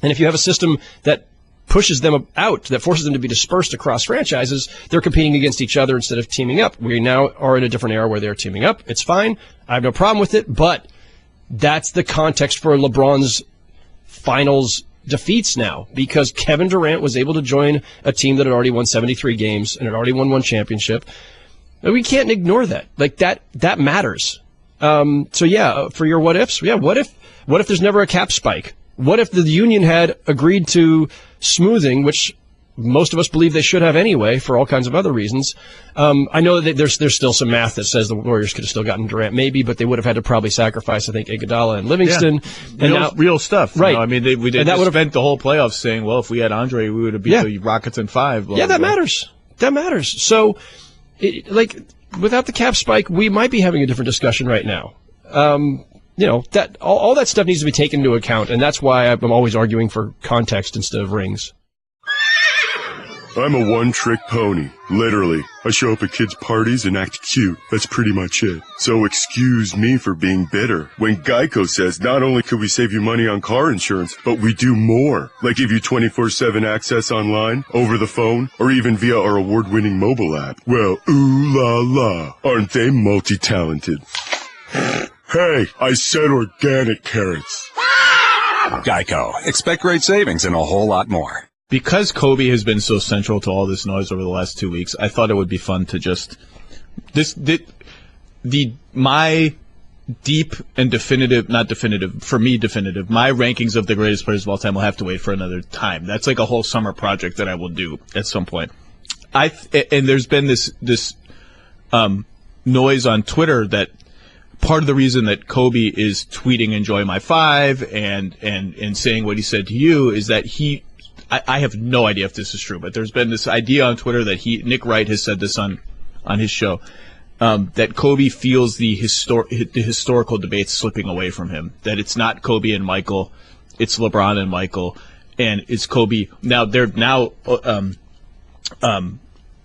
And if you have a system that pushes them out, that forces them to be dispersed across franchises, they're competing against each other instead of teaming up. We now are in a different era where they're teaming up. It's fine. I have no problem with it. But that's the context for LeBron's finals defeats now, because Kevin Durant was able to join a team that had already won 73 games and had already won 1 championship. And we can't ignore that. Like, that matters. So yeah, for your what ifs, yeah, what if there's never a cap spike? What if the union had agreed to smoothing, which most of us believe they should have anyway for all kinds of other reasons? I know that there's still some math that says the Warriors could have still gotten Durant, maybe, but they would have had to probably sacrifice, I think, Iguodala and Livingston. Yeah. Real stuff. Right. You know? I mean, we spent the whole playoffs saying, well, if we had Andre, we would have beat the Rockets in 5. Blah, yeah, that blah. matters. That matters. So, without the cap spike, we might be having a different discussion right now. That all that stuff needs to be taken into account, and that's why I'm always arguing for context instead of rings. I'm a one-trick pony, literally. I show up at kids' parties and act cute. That's pretty much it. So excuse me for being bitter when Geico says not only could we save you money on car insurance, but we do more. Like give you 24/7 access online, over the phone, or even via our award-winning mobile app. Well, ooh la la, aren't they multi-talented? Hey, I said organic carrots. Geico. Expect great savings and a whole lot more. Because Kobe has been so central to all this noise over the last 2 weeks, I thought it would be fun to just my deep and definitive, not definitive, for me definitive, my rankings of the greatest players of all time will have to wait for another time. That's like a whole summer project that I will do at some point. And there's been this noise on Twitter that part of the reason that Kobe is tweeting "Enjoy my 5" and saying what he said to you is that I have no idea if this is true, but there's been this idea on Twitter that Nick Wright has said this on his show, that Kobe feels the historical debates slipping away from him, that it's not Kobe and Michael, it's LeBron and Michael, and it's Kobe.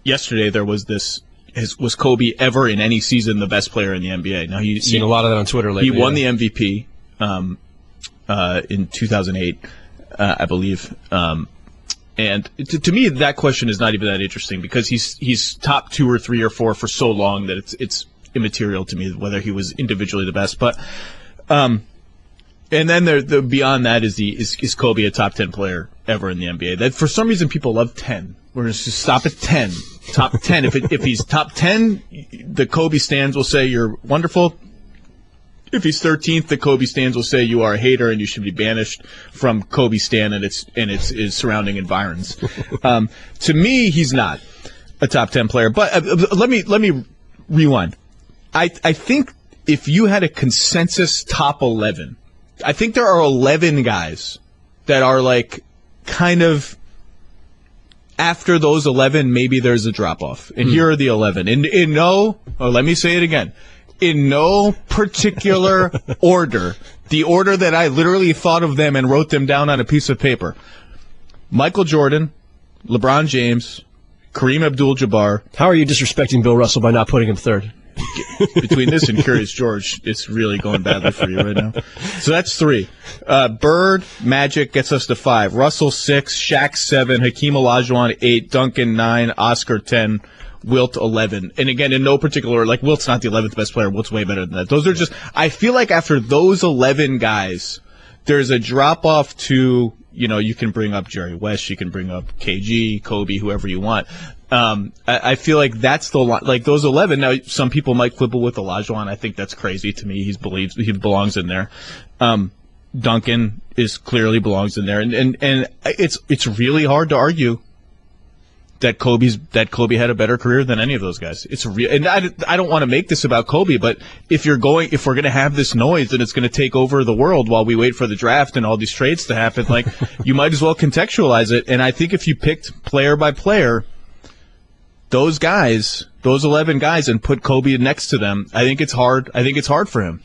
Yesterday there was this, was Kobe ever in any season the best player in the NBA? Now he's seen a lot of that on Twitter lately. He won the MVP in 2008, I believe. And to me, that question is not even that interesting because he's top 2 or 3 or 4 for so long that it's immaterial to me whether he was individually the best. But and then beyond that is Kobe a top 10 player ever in the NBA? That for some reason people love 10. We're going to just stop at 10. Top 10. If he's top 10, the Kobe stands will say you're wonderful. If he's 13th, the Kobe stands will say you are a hater and you should be banished from Kobe Stan and its surrounding environs. To me, he's not a top 10 player. But let me rewind. I think if you had a consensus top 11, I think there are 11 guys that are like kind of after those 11, maybe there's a drop off. And here are the 11. Let me say it again. in no particular order, the order that I literally thought of them and wrote them down on a piece of paper. Michael Jordan, LeBron James, Kareem Abdul-Jabbar. How are you disrespecting Bill Russell by not putting him third? Between this and Curious George, it's really going badly for you right now. So that's 3. Bird, Magic gets us to 5. Russell 6, Shaq 7, Hakeem Olajuwon 8, Duncan 9, Oscar 10, Wilt 11. And again, in no particular order, like Wilt's not the 11th best player. Wilt's way better than that. Those are just, I feel like after those 11 guys, there's a drop off to, you can bring up Jerry West, you can bring up KG, Kobe, whoever you want. I feel like that's like those 11. Now, some people might quibble with Olajuwon. I think that's crazy to me. He belongs in there. Duncan clearly belongs in there, and it's really hard to argue that Kobe had a better career than any of those guys. It's real, and I don't want to make this about Kobe, but if we're going to have this noise and it's going to take over the world while we wait for the draft and all these trades to happen, like you might as well contextualize it. And I think if you picked player by player, those 11 guys, and put Kobe next to them, I think it's hard. I think it's hard for him.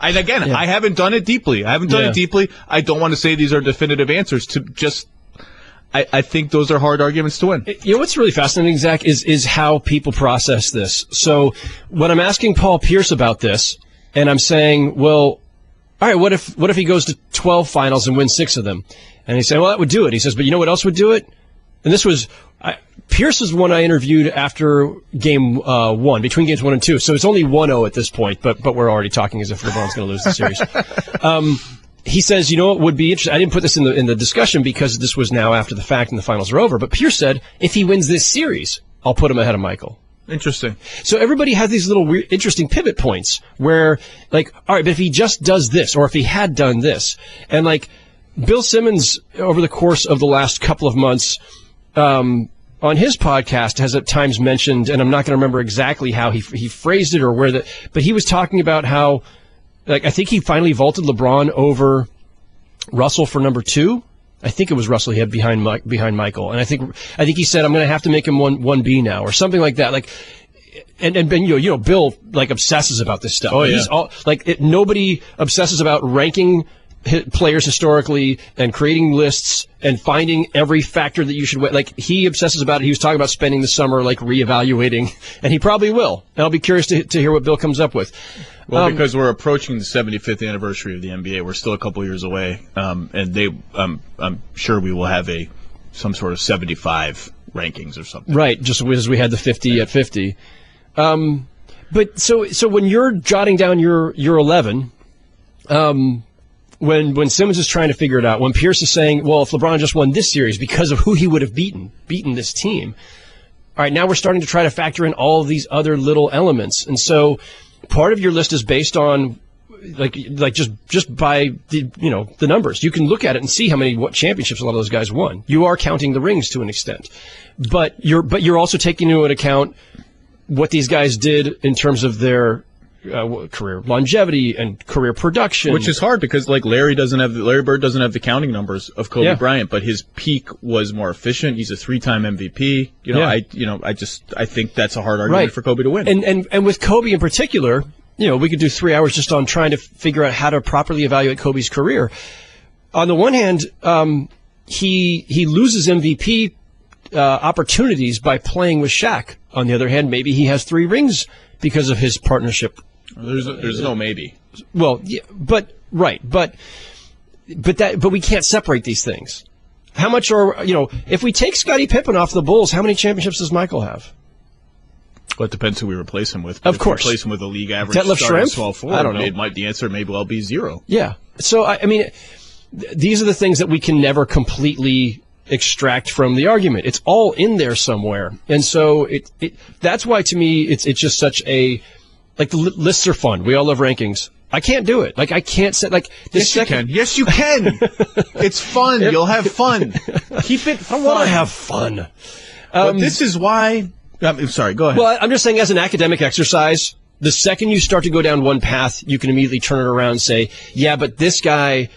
And again, I haven't done it deeply. I don't want to say these are definitive answers. I think those are hard arguments to win. What's really fascinating, Zach, is how people process this. So when I'm asking Paul Pierce about this, and I'm saying, well, all right, what if he goes to 12 finals and wins 6 of them? And he's saying, well, that would do it. He says, but you know what else would do it? And this was Pierce is one I interviewed after game 1, between games 1 and 2. So it's only 1-0 at this point, but we're already talking as if LeBron's going to lose the series. He says, you know what would be interesting? I didn't put this in the discussion because this was now after the fact and the finals are over. But Pierce said, if he wins this series, I'll put him ahead of Michael. Interesting. So everybody has these little weird, interesting pivot points where, like, all right, but if he just does this, or if he had done this, and like Bill Simmons over the course of the last couple of months, on his podcast has at times mentioned, and I'm not going to remember exactly how he phrased it or but he was talking about how, like, I think he finally vaulted LeBron over Russell for number 2. I think it was Russell he had behind Michael, and I think he said I'm going to have to make him 1B now or something like that. Like, and Bill like obsesses about this stuff. Oh yeah. He's nobody obsesses about ranking players historically and creating lists and finding every factor that you should win. Like, he obsesses about it. He was talking about spending the summer like reevaluating, and he probably will. And I'll be curious to hear what Bill comes up with. Well, because we're approaching the 75th anniversary of the NBA, we're still a couple years away, and I'm sure we will have some sort of 75 rankings or something. Right, just as we had the 50 at 50. But so when you're jotting down your 11, when Simmons is trying to figure it out, when Pierce is saying, well, if LeBron just won this series because of who he would have beaten this team, all right, now we're starting to try to factor in all of these other little elements. And so part of your list is based on like just by the numbers. You can look at it and see what championships a lot of those guys won. You are counting the rings to an extent, but you're also taking into account what these guys did in terms of their career longevity and career production, which is hard because like Larry Bird doesn't have the counting numbers of Kobe Bryant, but his peak was more efficient. He's a 3-time MVP. I think that's a hard argument for Kobe to win. And with Kobe in particular, we could do 3 hours just on trying to figure out how to properly evaluate Kobe's career. On the one hand, he loses MVP opportunities by playing with Shaq. On the other hand, maybe he has 3 rings because of his partnership. There's no maybe. Well, yeah, but we can't separate these things. How much if we take Scottie Pippen off the Bulls, how many championships does Michael have? Well, it depends who we replace him with. Of course. If we replace him with a league average Detlef starting Schrempf? small forward, I don't know. The answer may well be 0. Yeah. So, I mean, these are the things that we can never completely extract from the argument. It's all in there somewhere. And so that's why to me it's just such a, like, the lists are fun. We all love rankings. I can't do it. Like, I can't set, like, this second. Yes, you can. It's fun. You'll have fun. Keep it fun. I want to have fun. But this is why, I'm sorry, go ahead. Well, I'm just saying, as an academic exercise, the second you start to go down one path, you can immediately turn it around and say, yeah, but this guy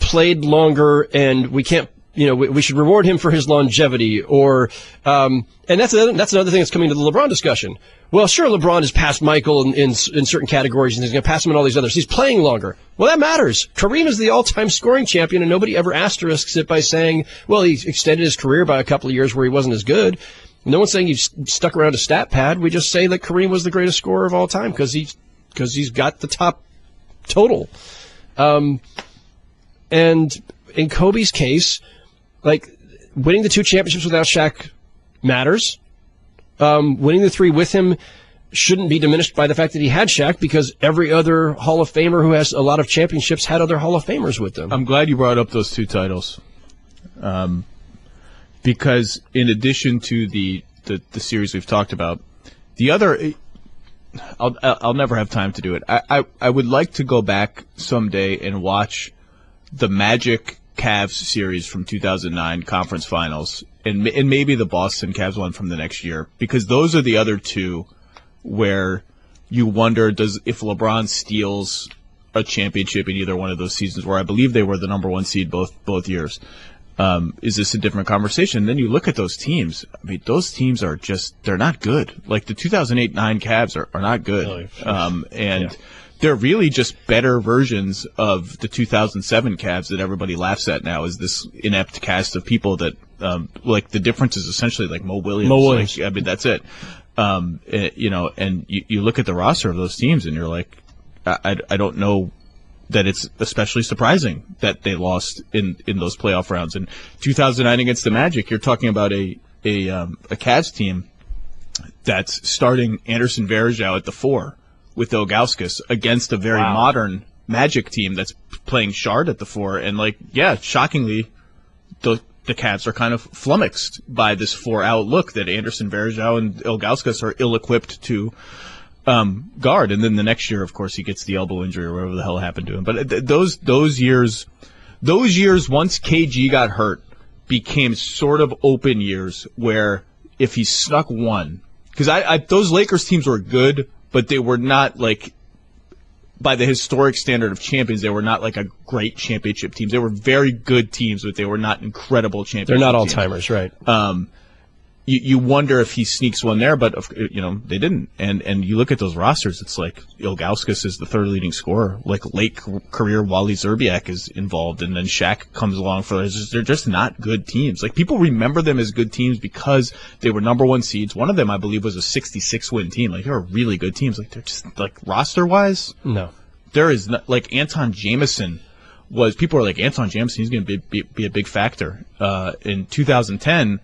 played longer and we can't, we should reward him for his longevity, or and that's another thing that's coming to the LeBron discussion. Well, sure, LeBron has passed Michael in certain categories, and he's going to pass him in all these others. He's playing longer. Well, that matters. Kareem is the all-time scoring champion, and nobody ever asterisks it by saying, well, he extended his career by a couple of years where he wasn't as good. No one's saying he's stuck around a stat pad. We just say that Kareem was the greatest scorer of all time because he's got the top total. And in Kobe's case, like, winning the 2 championships without Shaq matters. Winning the 3 with him shouldn't be diminished by the fact that he had Shaq, because every other Hall of Famer who has a lot of championships had other Hall of Famers with them. I'm glad you brought up those 2 titles. Because in addition to the series we've talked about, the other, I'll never have time to do it. I would like to go back someday and watch the Magic Cavs series from 2009 conference finals, and maybe the Boston Cavs one from the next year, because those are the other 2 where you wonder if LeBron steals a championship in either one of those seasons, where I believe they were the number 1 seed both years. Is this a different conversation? And then you look at those teams. I mean, those teams are they're not good. Like the 2008-9 Cavs are not good. They're really just better versions of the 2007 Cavs that everybody laughs at now, is this inept cast of people that, like, the difference is essentially like Mo Williams. Like, I mean, that's it. And you look at the roster of those teams and you're like, I don't know that it's especially surprising that they lost in those playoff rounds. In 2009 against the Magic, you're talking about a Cavs team that's starting Anderson Varejao at the 4 with Ilgauskas against a very modern Magic team that's playing Shard at the 4. And, like, shockingly, the Cavs are kind of flummoxed by this 4-out look that Anderson Varejao and Ilgauskas are ill-equipped to guard. And then the next year, of course, he gets the elbow injury or whatever the hell happened to him. But those years, once KG got hurt, became sort of open years where if he snuck one, because those Lakers teams were good, but they were not, like, by the historic standard of champions, they were not like a great championship teams. They were very good teams, but they were not incredible championship teams. They're not all-timers, right. You wonder if he sneaks one there, but they didn't. And you look at those rosters, it's like Ilgauskas is the 3rd leading scorer. Like, late career Wally Zerbiak is involved, and then Shaq comes along for they're just not good teams. Like, people remember them as good teams because they were number 1 seeds. One of them, I believe, was a 66-win team. Like, they're really good teams. Like, they're just, like, roster-wise, no. There is not, like, Anton Jameson was. People are like, Anton Jameson, he's going to be a big factor. In 2010.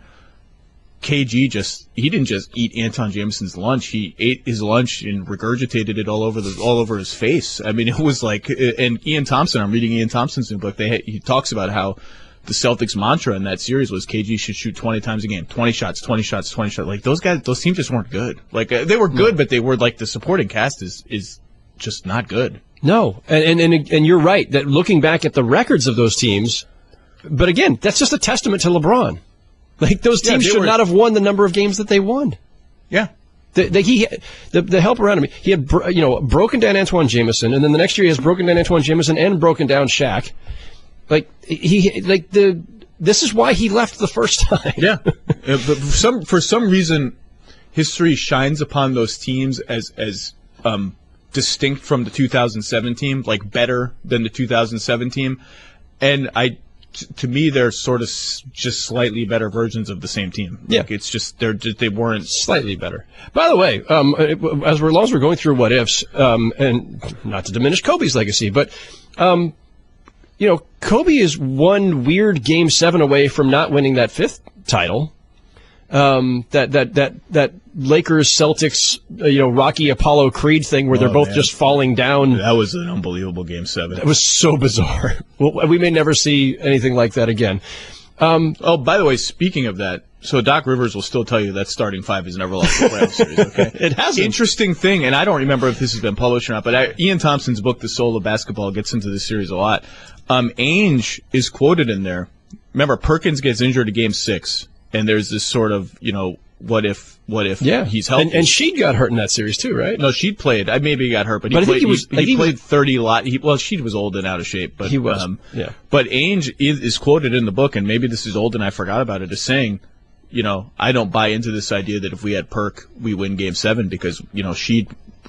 KG he didn't just eat Anton Jameson's lunch. He ate his lunch and regurgitated it all over his face. I mean, it was like, and Ian Thompson, I'm reading Ian Thompson's new book. He talks about how the Celtics mantra in that series was KG should shoot 20 times a game, 20 shots, 20 shots, 20 shots. Like, those teams just weren't good. Like, they were good, but they were like, the supporting cast is just not good. No. And you're right that looking back at the records of those teams, but again, that's just a testament to LeBron. Like, those teams should not have won the number of games that they won. Yeah. The help around him, he had broken down Antoine Jameson, and then the next year he has broken down Antoine Jameson and broken down Shaq. Like, this is why he left the first time. Yeah. But for some reason, history shines upon those teams as distinct from the 2007 team, like better than the 2007 team. And to me, they're sort of just slightly better versions of the same team. Yeah. Like, it's just they weren't slightly better. By the way, as long as we're going through what ifs, and not to diminish Kobe's legacy, but Kobe is one weird Game 7 away from not winning that 5th title. That Lakers Celtics Rocky Apollo Creed thing where they're both just falling down. That was an unbelievable Game 7. That was so bizarre. Well, we may never see anything like that again. By the way, speaking of that, so Doc Rivers will still tell you that starting 5 has never lost the playoff series. Okay, it hasn't. Interesting thing, and I don't remember if this has been published or not, but Ian Thompson's book, The Soul of Basketball, gets into this series a lot. Ainge is quoted in there. Remember, Perkins gets injured in Game 6. And there's this sort of, what if Yeah. he's healthy? And Sheed got hurt in that series too, right? No, Sheed played. I maybe he got hurt, but I he think played. He played was 30 a lot. Sheed was old and out of shape, but he was. Yeah. But Ainge is quoted in the book, and maybe this is old and I forgot about it, as saying, I don't buy into this idea that if we had Perk, we win Game 7 because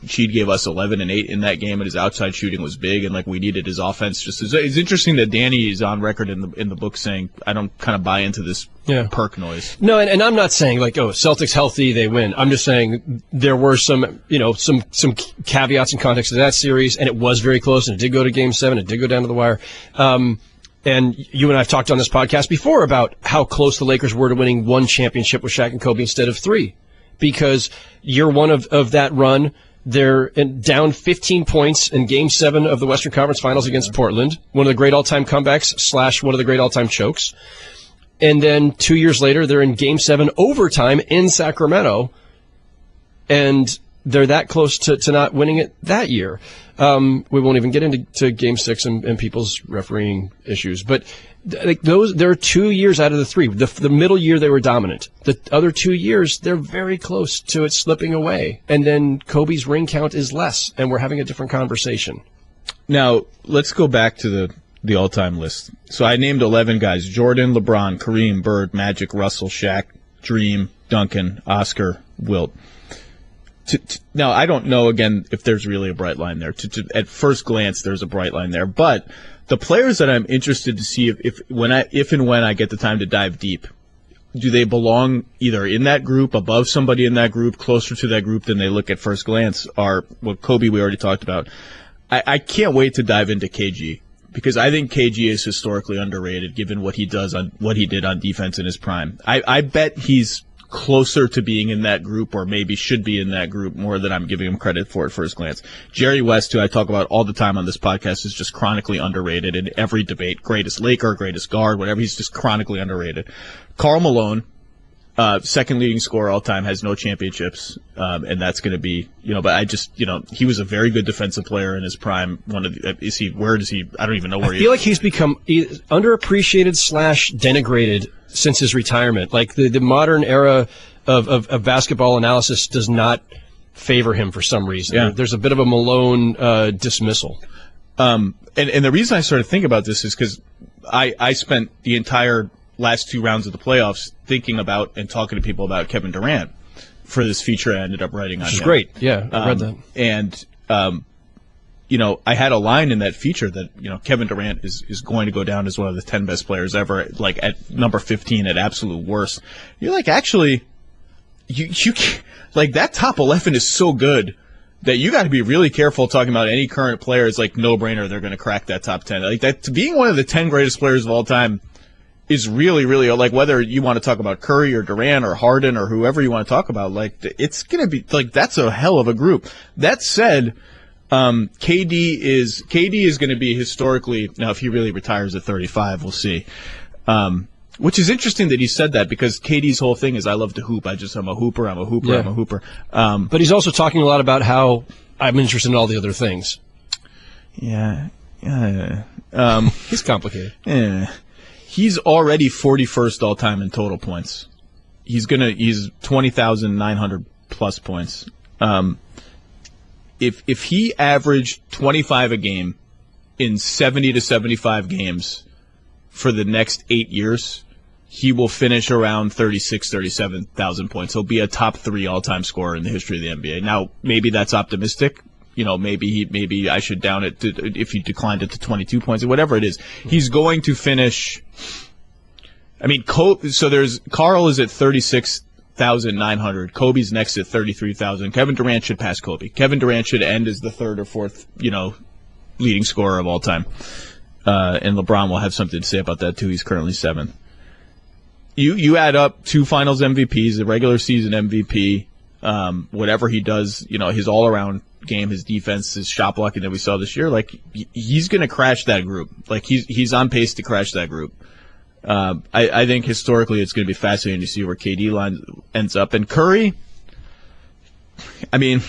Sheed gave us 11 and 8 in that game, and his outside shooting was big, and we needed his offense. It's interesting that Danny is on record in the book saying, I don't kind of buy into this Perk noise. No, and I'm not saying Celtics healthy, they win. I'm just saying there were some caveats and context to that series, and it was very close, and it did go to Game 7, it did go down to the wire. And you and I have talked on this podcast before about how close the Lakers were to winning one championship with Shaq and Kobe instead of 3, because year one of that run, they're down 15 points in Game 7 of the Western Conference Finals against Portland, one of the great all-time comebacks / one of the great all-time chokes. And then 2 years later, they're in Game 7 overtime in Sacramento, and they're that close to not winning it that year. We won't even get into Game 6 and people's refereeing issues. But there are 2 years out of the 3. The middle year, they were dominant. The other 2 years, they're very close to it slipping away. And then Kobe's ring count is less, and we're having a different conversation. Now, let's go back to the all-time list. So I named 11 guys: Jordan, LeBron, Kareem, Bird, Magic, Russell, Shaq, Dream, Duncan, Oscar, Wilt. Now, I don't know, again, if there's really a bright line there. At first glance, there's a bright line there. But the players that I'm interested to see if and when I get the time to dive deep, do they belong either in that group, above somebody in that group, closer to that group than they look at first glance? Kobe we already talked about. I can't wait to dive into KG, because I think KG is historically underrated given what he did on defense in his prime. I bet he's closer to being in that group, or maybe should be in that group, more than I'm giving him credit for at first glance. Jerry West, who I talk about all the time on this podcast, is just chronically underrated in every debate. Greatest Laker, greatest guard, whatever. He's just chronically underrated. Karl Malone, second leading scorer all time, has no championships, and that's going to be, but he was a very good defensive player in his prime. I don't even know where he is. I feel like he's become underappreciated / denigrated since his retirement. Like the modern era of basketball analysis does not favor him for some reason. Yeah. There's a bit of a Malone dismissal. And the reason I started thinking about this is because I spent the entire last 2 rounds of the playoffs thinking about and talking to people about Kevin Durant for this feature I ended up writing on him. Which is great. Yeah, I read that. And I had a line in that feature that, Kevin Durant is going to go down as one of the 10 best players ever, at number 15 at absolute worst. You're actually, you can't, that top 11 is so good that you got to be really careful talking about any current players, no-brainer they're going to crack that top 10. To being one of the 10 greatest players of all time is really, really, whether you want to talk about Curry or Durant or Harden or whoever you want to talk about, it's going to be, that's a hell of a group. That said, KD is going to be historically, now if he really retires at 35, we'll see. Which is interesting that he said that, because KD's whole thing is, I love to hoop. I'm a hooper. Yeah. I'm a hooper. But he's also talking a lot about how I'm interested in all the other things. Yeah. He's complicated. Yeah. He's already 41st all time in total points. He's 20,900 plus points. If he averaged 25 a game in 70 to 75 games for the next 8 years, he will finish around 37,000 points. He'll be a top 3 all-time scorer in the history of the NBA. Now, maybe that's optimistic. Maybe I should down it if he declined it to 22 points or whatever it is. He's going to finish. So there's Karl is at 36,900. Kobe's next at 33,000. Kevin Durant should pass Kobe. Kevin Durant should end as the 3rd or 4th, leading scorer of all time. And LeBron will have something to say about that too. He's currently 7th. You add up 2 Finals MVPs, the regular season MVP, whatever he does, his all-around game, his defense, his shot blocking that we saw this year, he's going to crash that group. He's on pace to crash that group. I think historically it's going to be fascinating to see where KD ends up. And Curry, the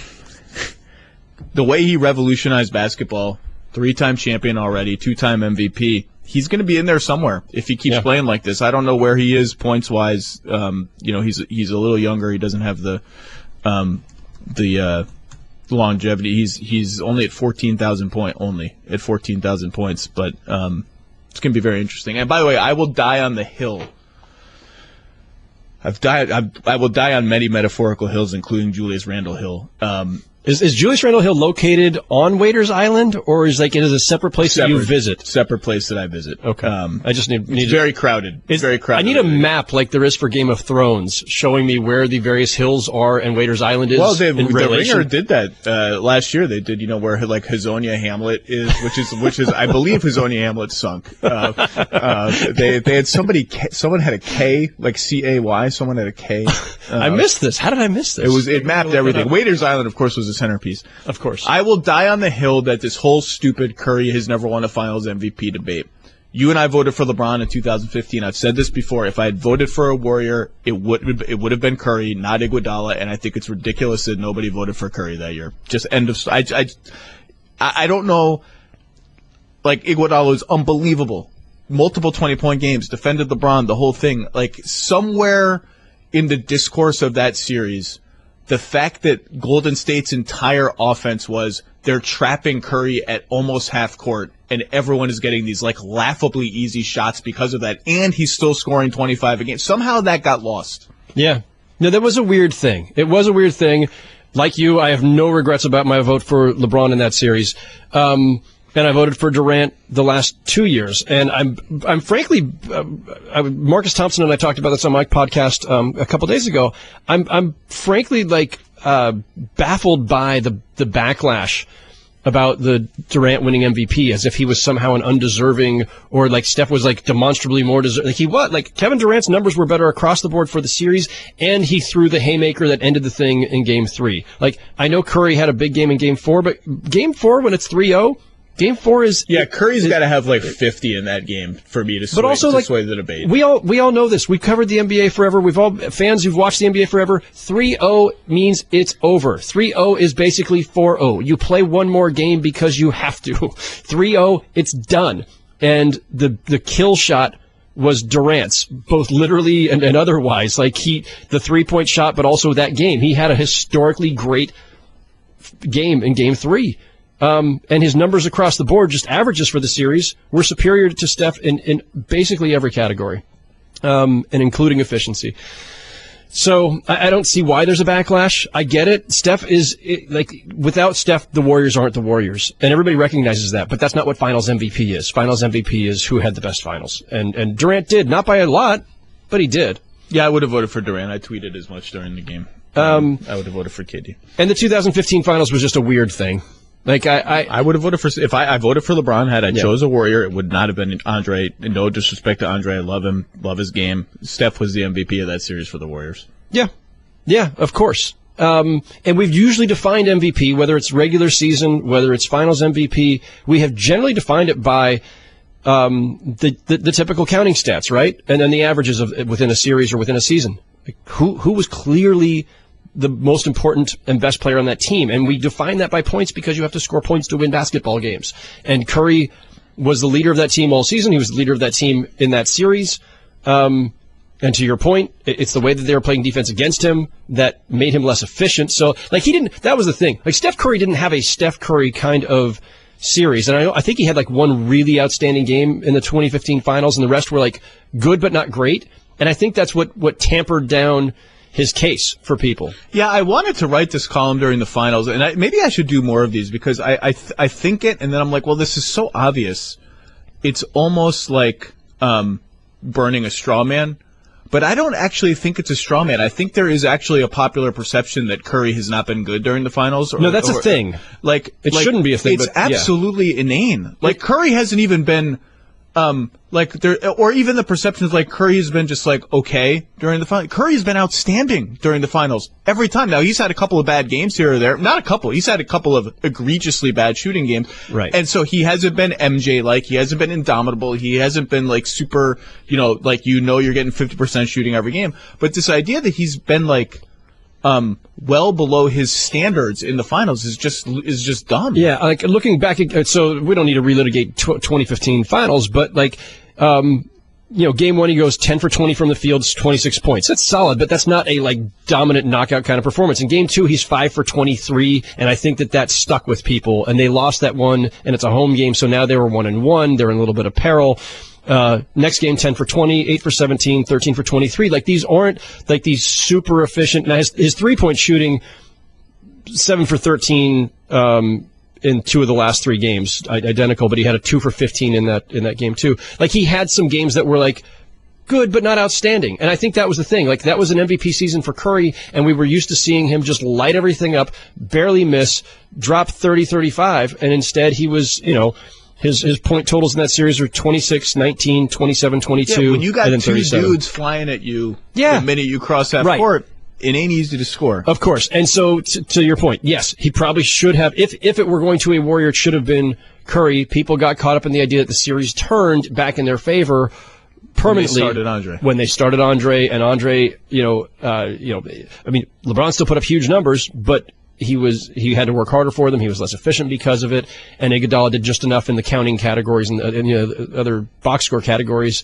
way he revolutionized basketball 3-time champion already, 2-time MVP. He's going to be in there somewhere if he keeps playing like this. I don't know where he is points wise. He's a little younger. He doesn't have the longevity. He's only at 14,000 points, but it's going to be very interesting. And by the way, I will die on the hill. I will die on many metaphorical hills, including Julius Randle Hill. Is Julius Randle Hill located on Waiters Island, or is it is a separate place that you visit? Separate place that I visit. Okay. I just need it's very crowded. It's very crowded. I need a map like there is for Game of Thrones, showing me where the various hills are and Waiters Island is. Well, the Ringer did that last year. They did, where like Hazonia Hamlet is, which is I believe Hazonia Hamlet sunk. They had someone had a K, like CAY. Someone had a K. I missed this. How did I miss this? It mapped everything. Waiters Island, of course, was the centerpiece. Of course. I will die on the hill that this whole stupid Curry has never won a Finals MVP debate. You and I voted for LeBron in 2015. I've said this before. If I had voted for a Warrior, it would have been Curry, not Iguodala, and I think it's ridiculous that nobody voted for Curry that year. Just end of. I don't know. Like, Iguodala is unbelievable. Multiple 20-point games, defended LeBron, the whole thing. Like, somewhere in the discourse of that series, the fact that Golden State's entire offense was they're trapping Curry at almost half court, and everyone is getting these like laughably easy shots because of that, and he's still scoring 25 a game. Somehow that got lost. Yeah. No, that was a weird thing. It was a weird thing. Like you, I have no regrets about my vote for LeBron in that series. And I voted for Durant the last 2 years. And I'm frankly, Marcus Thompson and I talked about this on my podcast a couple days ago. I'm frankly baffled by the backlash about the Durant winning MVP, as if he was somehow an undeserving, or like Steph was like demonstrably more deserving. Like he was. Like Kevin Durant's numbers were better across the board for the series, and he threw the haymaker that ended the thing in Game 3. Like, I know Curry had a big game in Game 4, but Game 4 when it's 3-0, Game 4 is... Yeah, Curry's got to have like 50 in that game for me to sway the debate. We all know this. We covered the NBA forever. We've all fans who've watched the NBA forever. 3-0 means it's over. 3-0 is basically 4-0. You play one more game because you have to. 3-0, it's done. And the kill shot was Durant's, both literally and otherwise. Like the 3-point shot, but also that game. He had a historically great game in Game 3. And his numbers across the board, just averages for the series, were superior to Steph in basically every category, and including efficiency. So I don't see why there's a backlash. I get it. Without Steph, the Warriors aren't the Warriors, and everybody recognizes that. But that's not what Finals MVP is. Finals MVP is who had the best finals, and Durant did, not by a lot, but he did. Yeah, I would have voted for Durant. I tweeted as much during the game. I would have voted for KD. And the 2015 Finals was just a weird thing. Like I would have voted for, if I voted for LeBron, had I chose a Warrior, it would not have been Andre. No disrespect to Andre, I love him, love his game. Steph was the MVP of that series for the Warriors. Yeah, of course. And we've usually defined MVP, whether it's regular season, whether it's Finals MVP, we have generally defined it by the typical counting stats, right? And then the averages of within a series or within a season. Like, who was clearly the most important and best player on that team? And we define that by points because you have to score points to win basketball games. And Curry was the leader of that team all season. He was the leader of that team in that series. And to your point, it's the way that they were playing defense against him that made him less efficient. So, like, that was the thing. Like, Steph Curry didn't have a Steph Curry kind of series. And I think he had like one really outstanding game in the 2015 Finals, and the rest were like good but not great. And I think that's what tampered down his case for people. Yeah, I wanted to write this column during the Finals, and maybe I should do more of these, because I think it, and then I'm like, well, this is so obvious. It's almost like burning a straw man. But I don't actually think it's a straw man. I think there is actually a popular perception that Curry has not been good during the Finals. No, that's a thing. It shouldn't be a thing. It's absolutely inane. Like, Curry hasn't even been... or even the perception is like Curry has been just like okay during the finals. Curry's been outstanding during the Finals every time. Now, he's had a couple of bad games here or there. Not a couple. He's had a couple of egregiously bad shooting games. Right. And so he hasn't been MJ-like. He hasn't been indomitable. He hasn't been like super, you're getting 50% shooting every game. But this idea that he's been like well below his standards in the finals is just dumb. Yeah, like looking back, so we don't need to relitigate 2015 finals, but like, game one, he goes 10 for 20 from the field, 26 points. That's solid, but that's not a like dominant knockout kind of performance. In game two, he's 5 for 23, and I think that stuck with people, and they lost that one, and it's a home game, so now they were 1-1. They're in a little bit of peril. Next game, 10 for 20, 8 for 17, 13 for 23. Like, these aren't like these super efficient. Now, his 3-point shooting, 7 for 13, in 2 of the last 3 games, identical, but he had a 2 for 15 in that game too. Like, he had some games that were like good, but not outstanding. And I think that was the thing. Like, that was an MVP season for Curry, and we were used to seeing him just light everything up, barely miss, drop 30, 35, and instead he was, his point totals in that series were 26, 19, 27, 22, yeah, when you got and then 2 37. dudes flying at you Yeah. the minute you cross that Right. court, it ain't easy to score. Of course. And so, to your point, yes, he probably should have, if it were going to a Warrior, it should have been Curry. People got caught up in the idea that the series turned back in their favor permanently when they started Andre. And Andre, LeBron still put up huge numbers, but he had to work harder for them. He was less efficient because of it. And Iguodala did just enough in the counting categories and other box score categories.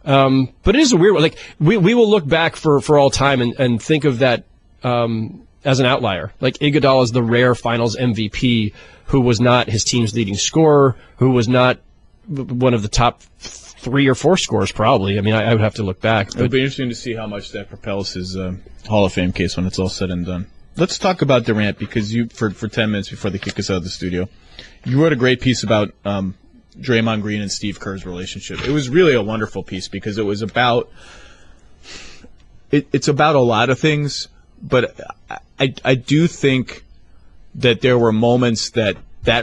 But it is a weird one. Like, we will look back for all time and think of that, as an outlier. Like, Iguodala is the rare finals MVP who was not his team's leading scorer, who was not one of the top 3 or 4 scorers, probably. I mean, I would have to look back. It'll be interesting to see how much that propels his Hall of Fame case when it's all said and done. Let's talk about Durant, because for 10 minutes before they kick us out of the studio, you wrote a great piece about Draymond Green and Steve Kerr's relationship. It was really a wonderful piece because it was about it's about a lot of things, but I do think that there were moments that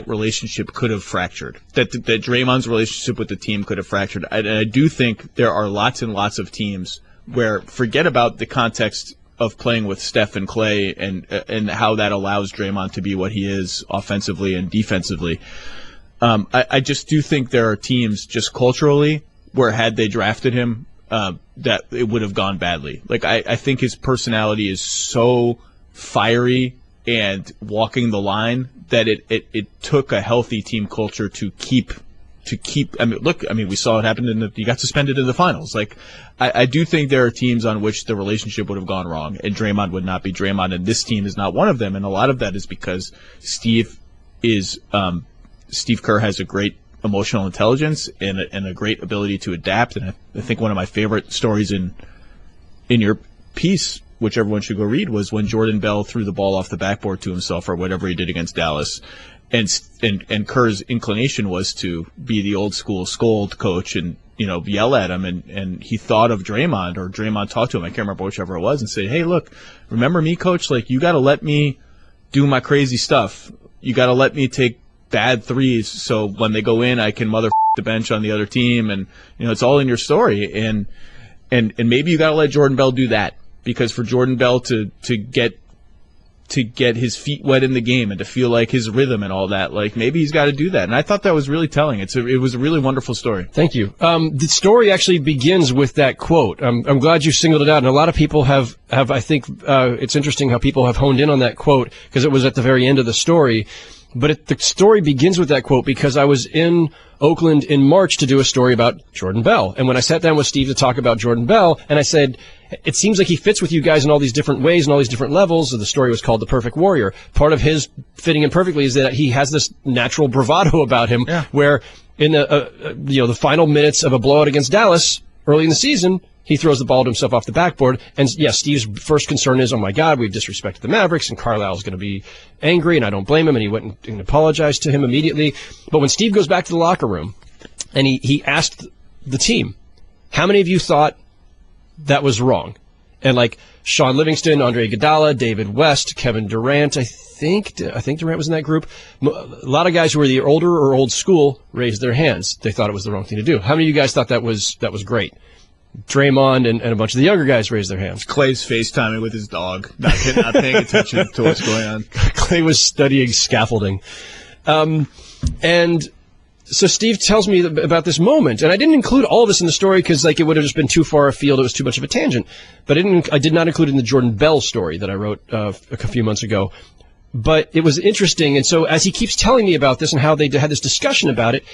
relationship could have fractured, that Draymond's relationship with the team could have fractured. I do think there are lots and lots of teams where, forget about the context of playing with Steph and Clay and how that allows Draymond to be what he is offensively and defensively. I just do think there are teams just culturally where, had they drafted him, that it would have gone badly. Like, I think his personality is so fiery and walking the line that it took a healthy team culture to keep. We saw it happen he got suspended in the finals. Like, I do think there are teams on which the relationship would have gone wrong, and Draymond would not be Draymond, and this team is not one of them. And a lot of that is because Steve Kerr has a great emotional intelligence and a great ability to adapt. And I think one of my favorite stories in your piece, which everyone should go read, was when Jordan Bell threw the ball off the backboard to himself or whatever he did against Dallas. And Kerr's inclination was to be the old school scold coach and, yell at him. And he thought of Draymond, or Draymond talked to him, I can't remember whichever it was, and said, "Hey, look, remember me, coach? Like, you got to let me do my crazy stuff. You got to let me take bad threes, so when they go in, I can mother the bench on the other team." And it's all in your story. And maybe you got to let Jordan Bell do that, because for Jordan Bell to get his feet wet in the game and to feel like his rhythm and all that, like, maybe he's got to do that. And I thought that was really telling. It was a really wonderful story. Thank you. The story actually begins with that quote. I'm glad you singled it out, and a lot of people have I think it's interesting how people have honed in on that quote, because it was at the very end of the story. But the story begins with that quote because I was in Oakland in March to do a story about Jordan Bell. And when I sat down with Steve to talk about Jordan Bell, and I said, it seems like he fits with you guys in all these different ways and all these different levels. The story was called The Perfect Warrior. Part of his fitting in perfectly is that he has this natural bravado about him, where in the final minutes of a blowout against Dallas early in the season, he throws the ball to himself off the backboard. And yes, Steve's first concern is, oh my God, we've disrespected the Mavericks, and Carlisle's going to be angry, and I don't blame him, and he went and apologized to him immediately. But when Steve goes back to the locker room, and he asked the team, how many of you thought that was wrong? And like Sean Livingston, Andre Iguodala, David West, Kevin Durant, I think Durant was in that group. A lot of guys who were the older or old school raised their hands. They thought it was the wrong thing to do. How many of you guys thought that was great? Draymond and a bunch of the younger guys raised their hands. Clay's FaceTiming with his dog, not paying attention to what's going on. Clay was studying scaffolding. And So Steve tells me about this moment, and I didn't include all of this in the story because it would have just been too far afield. It was too much of a tangent. But I did not include it in the Jordan Bell story that I wrote a few months ago. But it was interesting, and so as he keeps telling me about this and how they had this discussion about it,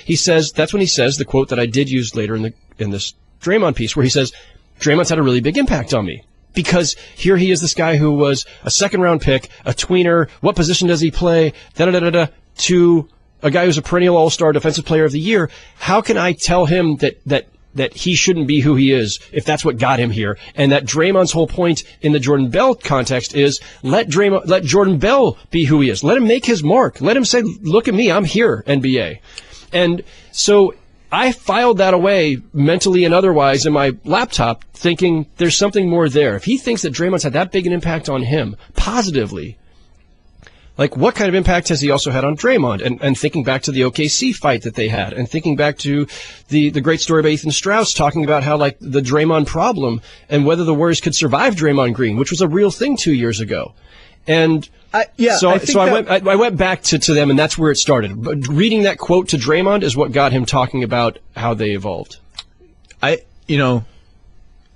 that's when he says the quote that I did use later in this Draymond piece, where he says, Draymond's had a really big impact on me. Because here he is, this guy who was a second-round pick, a tweener, what position does he play, to a guy who's a perennial all-star defensive player of the year. How can I tell him that he shouldn't be who he is if that's what got him here? And that Draymond's whole point in the Jordan Bell context is let Jordan Bell be who he is. Let him make his mark. Let him say, look at me, I'm here, NBA. And so I filed that away mentally and otherwise in my laptop thinking there's something more there. If he thinks that Draymond's had that big an impact on him positively, what kind of impact has he also had on Draymond? And thinking back to the OKC fight that they had, and thinking back to the great story by Ethan Strauss talking about how the Draymond problem and whether the Warriors could survive Draymond Green, which was a real thing 2 years ago. And I went back to them, and that's where it started. But reading that quote to Draymond is what got him talking about how they evolved.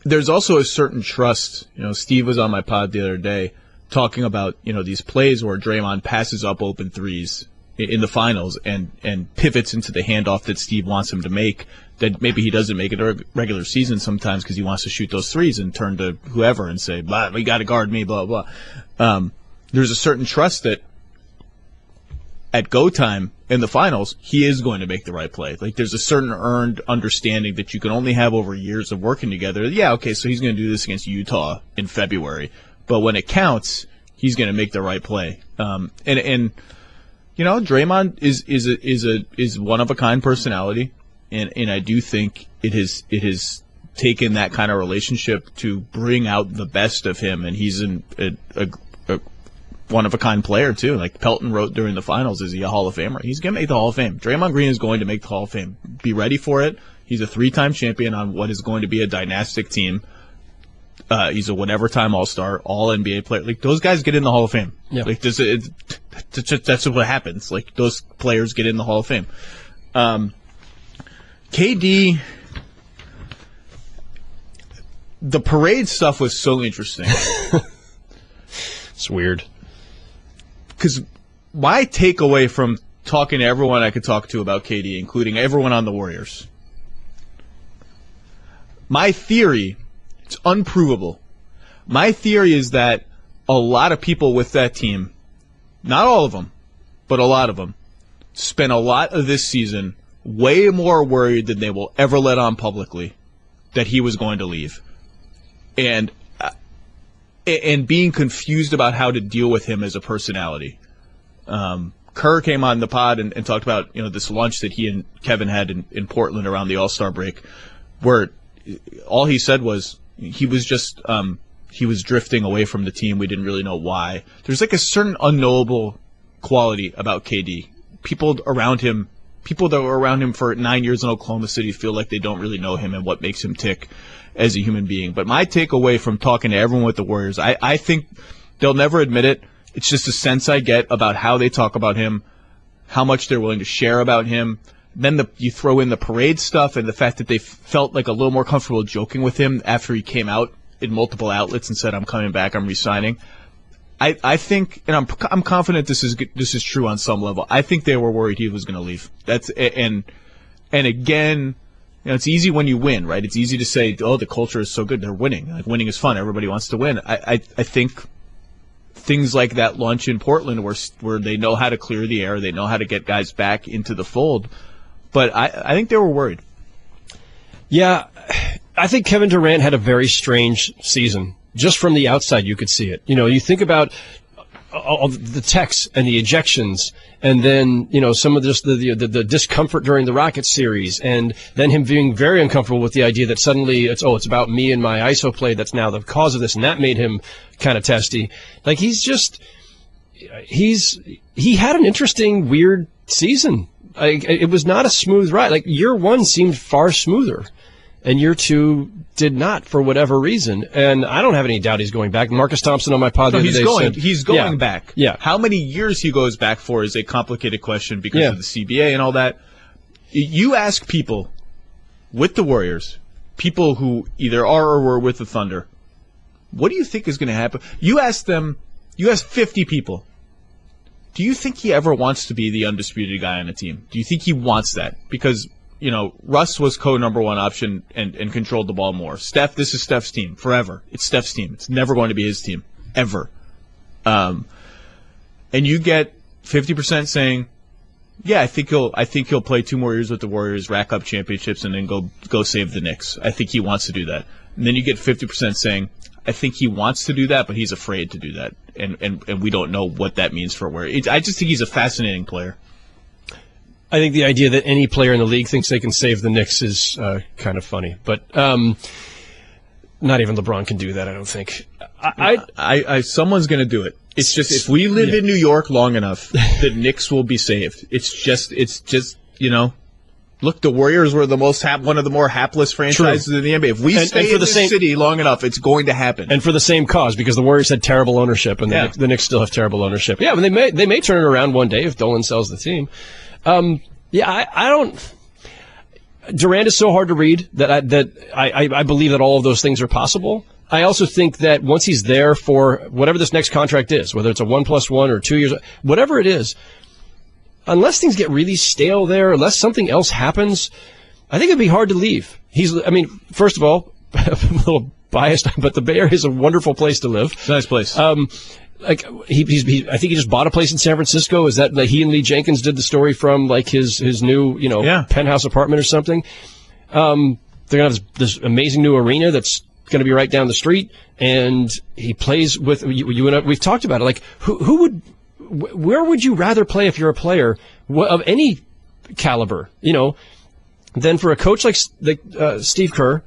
There's also a certain trust. Steve was on my pod the other day talking about, these plays where Draymond passes up open threes in the finals and pivots into the handoff that Steve wants him to make, that maybe he doesn't make it a regular season sometimes because he wants to shoot those threes and turn to whoever and say, blah, we got to guard me, blah, blah. There's a certain trust that at go time in the finals, he is going to make the right play. There's a certain earned understanding that you can only have over years of working together. Yeah, okay, so he's going to do this against Utah in February. But when it counts, he's going to make the right play. Draymond is one of a kind personality, and I do think it has taken that kind of relationship to bring out the best of him, and he's a one of a kind player too. Like Pelton wrote during the finals, is he a Hall of Famer? He's going to make the Hall of Fame. Draymond Green is going to make the Hall of Fame. Be ready for it. He's a 3-time champion on what is going to be a dynastic team. He's a whatever-time All-Star, All-NBA player. Those guys get in the Hall of Fame. Yeah. That's what happens. Those players get in the Hall of Fame. KD, the parade stuff was so interesting. It's weird. Because my takeaway from talking to everyone I could talk to about KD, including everyone on the Warriors, my theory, it's unprovable. My theory is that a lot of people with that team, not all of them, but a lot of them, spent a lot of this season way more worried than they will ever let on publicly that he was going to leave. And being confused about how to deal with him as a personality. Kerr came on the pod and talked about this lunch that he and Kevin had in Portland around the All-Star break, where all he said was he was just he was drifting away from the team. We didn't really know why. There's a certain unknowable quality about KD. People that were around him for 9 years in Oklahoma City feel like they don't really know him and what makes him tick as a human being. But my takeaway from talking to everyone with the Warriors, I think they'll never admit it. It's just a sense I get about how they talk about him, how much they're willing to share about him. Then you throw in the parade stuff and the fact that they felt a little more comfortable joking with him after he came out in multiple outlets and said, "I'm coming back, I'm resigning." I think, and I'm confident this is true on some level. I think they were worried he was going to leave. And again, it's easy when you win, right? It's easy to say, "Oh, the culture is so good, they're winning. Winning is fun. Everybody wants to win." I think things like that lunch in Portland where they know how to clear the air, they know how to get guys back into the fold. But I think they were worried. Yeah, I think Kevin Durant had a very strange season. Just from the outside, you could see it. You think about all the texts and the ejections, and then some of just the discomfort during the Rockets series, and then him being very uncomfortable with the idea that suddenly it's about me and my ISO play that's now the cause of this, and that made him kind of testy. He had an interesting, weird season. It was not a smooth ride. Year one seemed far smoother, and year two did not for whatever reason. And I don't have any doubt he's going back. Marcus Thompson on my pod the other day said he's going back. Yeah. How many years he goes back for is a complicated question because of the CBA and all that. You ask people with the Warriors, people who either are or were with the Thunder, what do you think is going to happen? You ask 50 people, do you think he ever wants to be the undisputed guy on a team? Do you think he wants that? Because, Russ was co-number one option and controlled the ball more. Steph, this is Steph's team forever. It's Steph's team. It's never going to be his team, ever. And you get 50% saying, yeah, I think he'll play 2 more years with the Warriors, rack up championships, and then go save the Knicks. I think he wants to do that. And then you get 50% saying, I think he wants to do that, but he's afraid to do that, and we don't know what that means for Warriors. I just think he's a fascinating player. I think the idea that any player in the league thinks they can save the Knicks is kind of funny, but not even LeBron can do that. I don't think. Someone's going to do it. It's just if we live in New York long enough, the Knicks will be saved. It's just look, the Warriors were one of the more hapless franchises in the NBA. If we stay in the city long enough, it's going to happen. And for the same cause, because the Warriors had terrible ownership, and the Knicks still have terrible ownership. Yeah, but they may turn it around one day if Dolan sells the team. I don't. Durant is so hard to read that I believe that all of those things are possible. I also think that once he's there for whatever this next contract is, whether it's a 1+1 or 2 years, whatever it is, unless things get really stale there, unless something else happens, I think it'd be hard to leave. First of all, I'm a little biased, but the Bay Area is a wonderful place to live. It's a nice place. I think he just bought a place in San Francisco. Is that he and Lee Jenkins did the story from his new penthouse apartment or something? They're gonna have this amazing new arena that's going to be right down the street, and he plays with you and I, we've talked about it. Where would you rather play if you're a player of any caliber, than for a coach like Steve Kerr,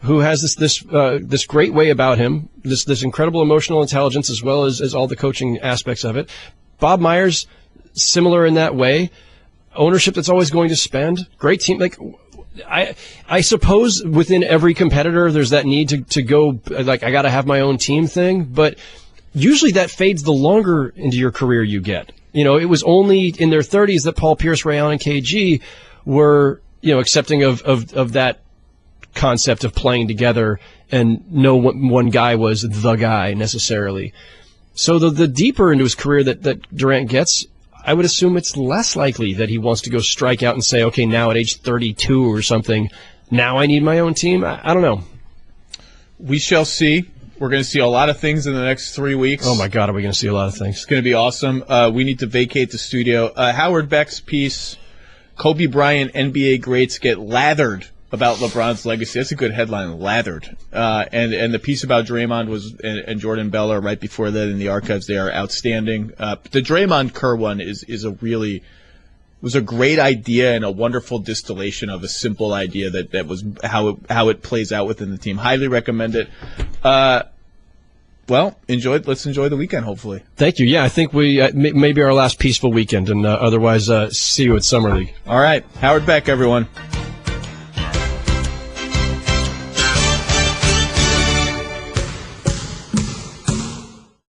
who has this great way about him, this incredible emotional intelligence as well as all the coaching aspects of it. Bob Myers, similar in that way, ownership that's always going to spend, great team. I suppose within every competitor there's that need to go, I got to have my own team thing, but usually that fades the longer into your career you get. It was only in their 30s that Paul Pierce, Ray Allen, and KG were, accepting of that concept of playing together, and no one guy was the guy necessarily. So the deeper into his career that Durant gets, I would assume it's less likely that he wants to go strike out and say, okay, now at age 32 or something, now I need my own team. I don't know. We shall see. We're going to see a lot of things in the next 3 weeks. Oh, my God, are we going to see a lot of things? It's going to be awesome. We need to vacate the studio. Howard Beck's piece, Kobe Bryant, NBA greats get lathered about LeBron's legacy. That's a good headline, lathered. And the piece about Draymond and Jordan Bell are right before that in the archives. They are outstanding. The Draymond Kerr one was a great idea and a wonderful distillation of a simple idea that was how it plays out within the team. Highly recommend it. Let's enjoy the weekend, hopefully. Thank you. Yeah, I think we maybe our last peaceful weekend, and otherwise see you at Summer League. All right. Howard Beck, everyone.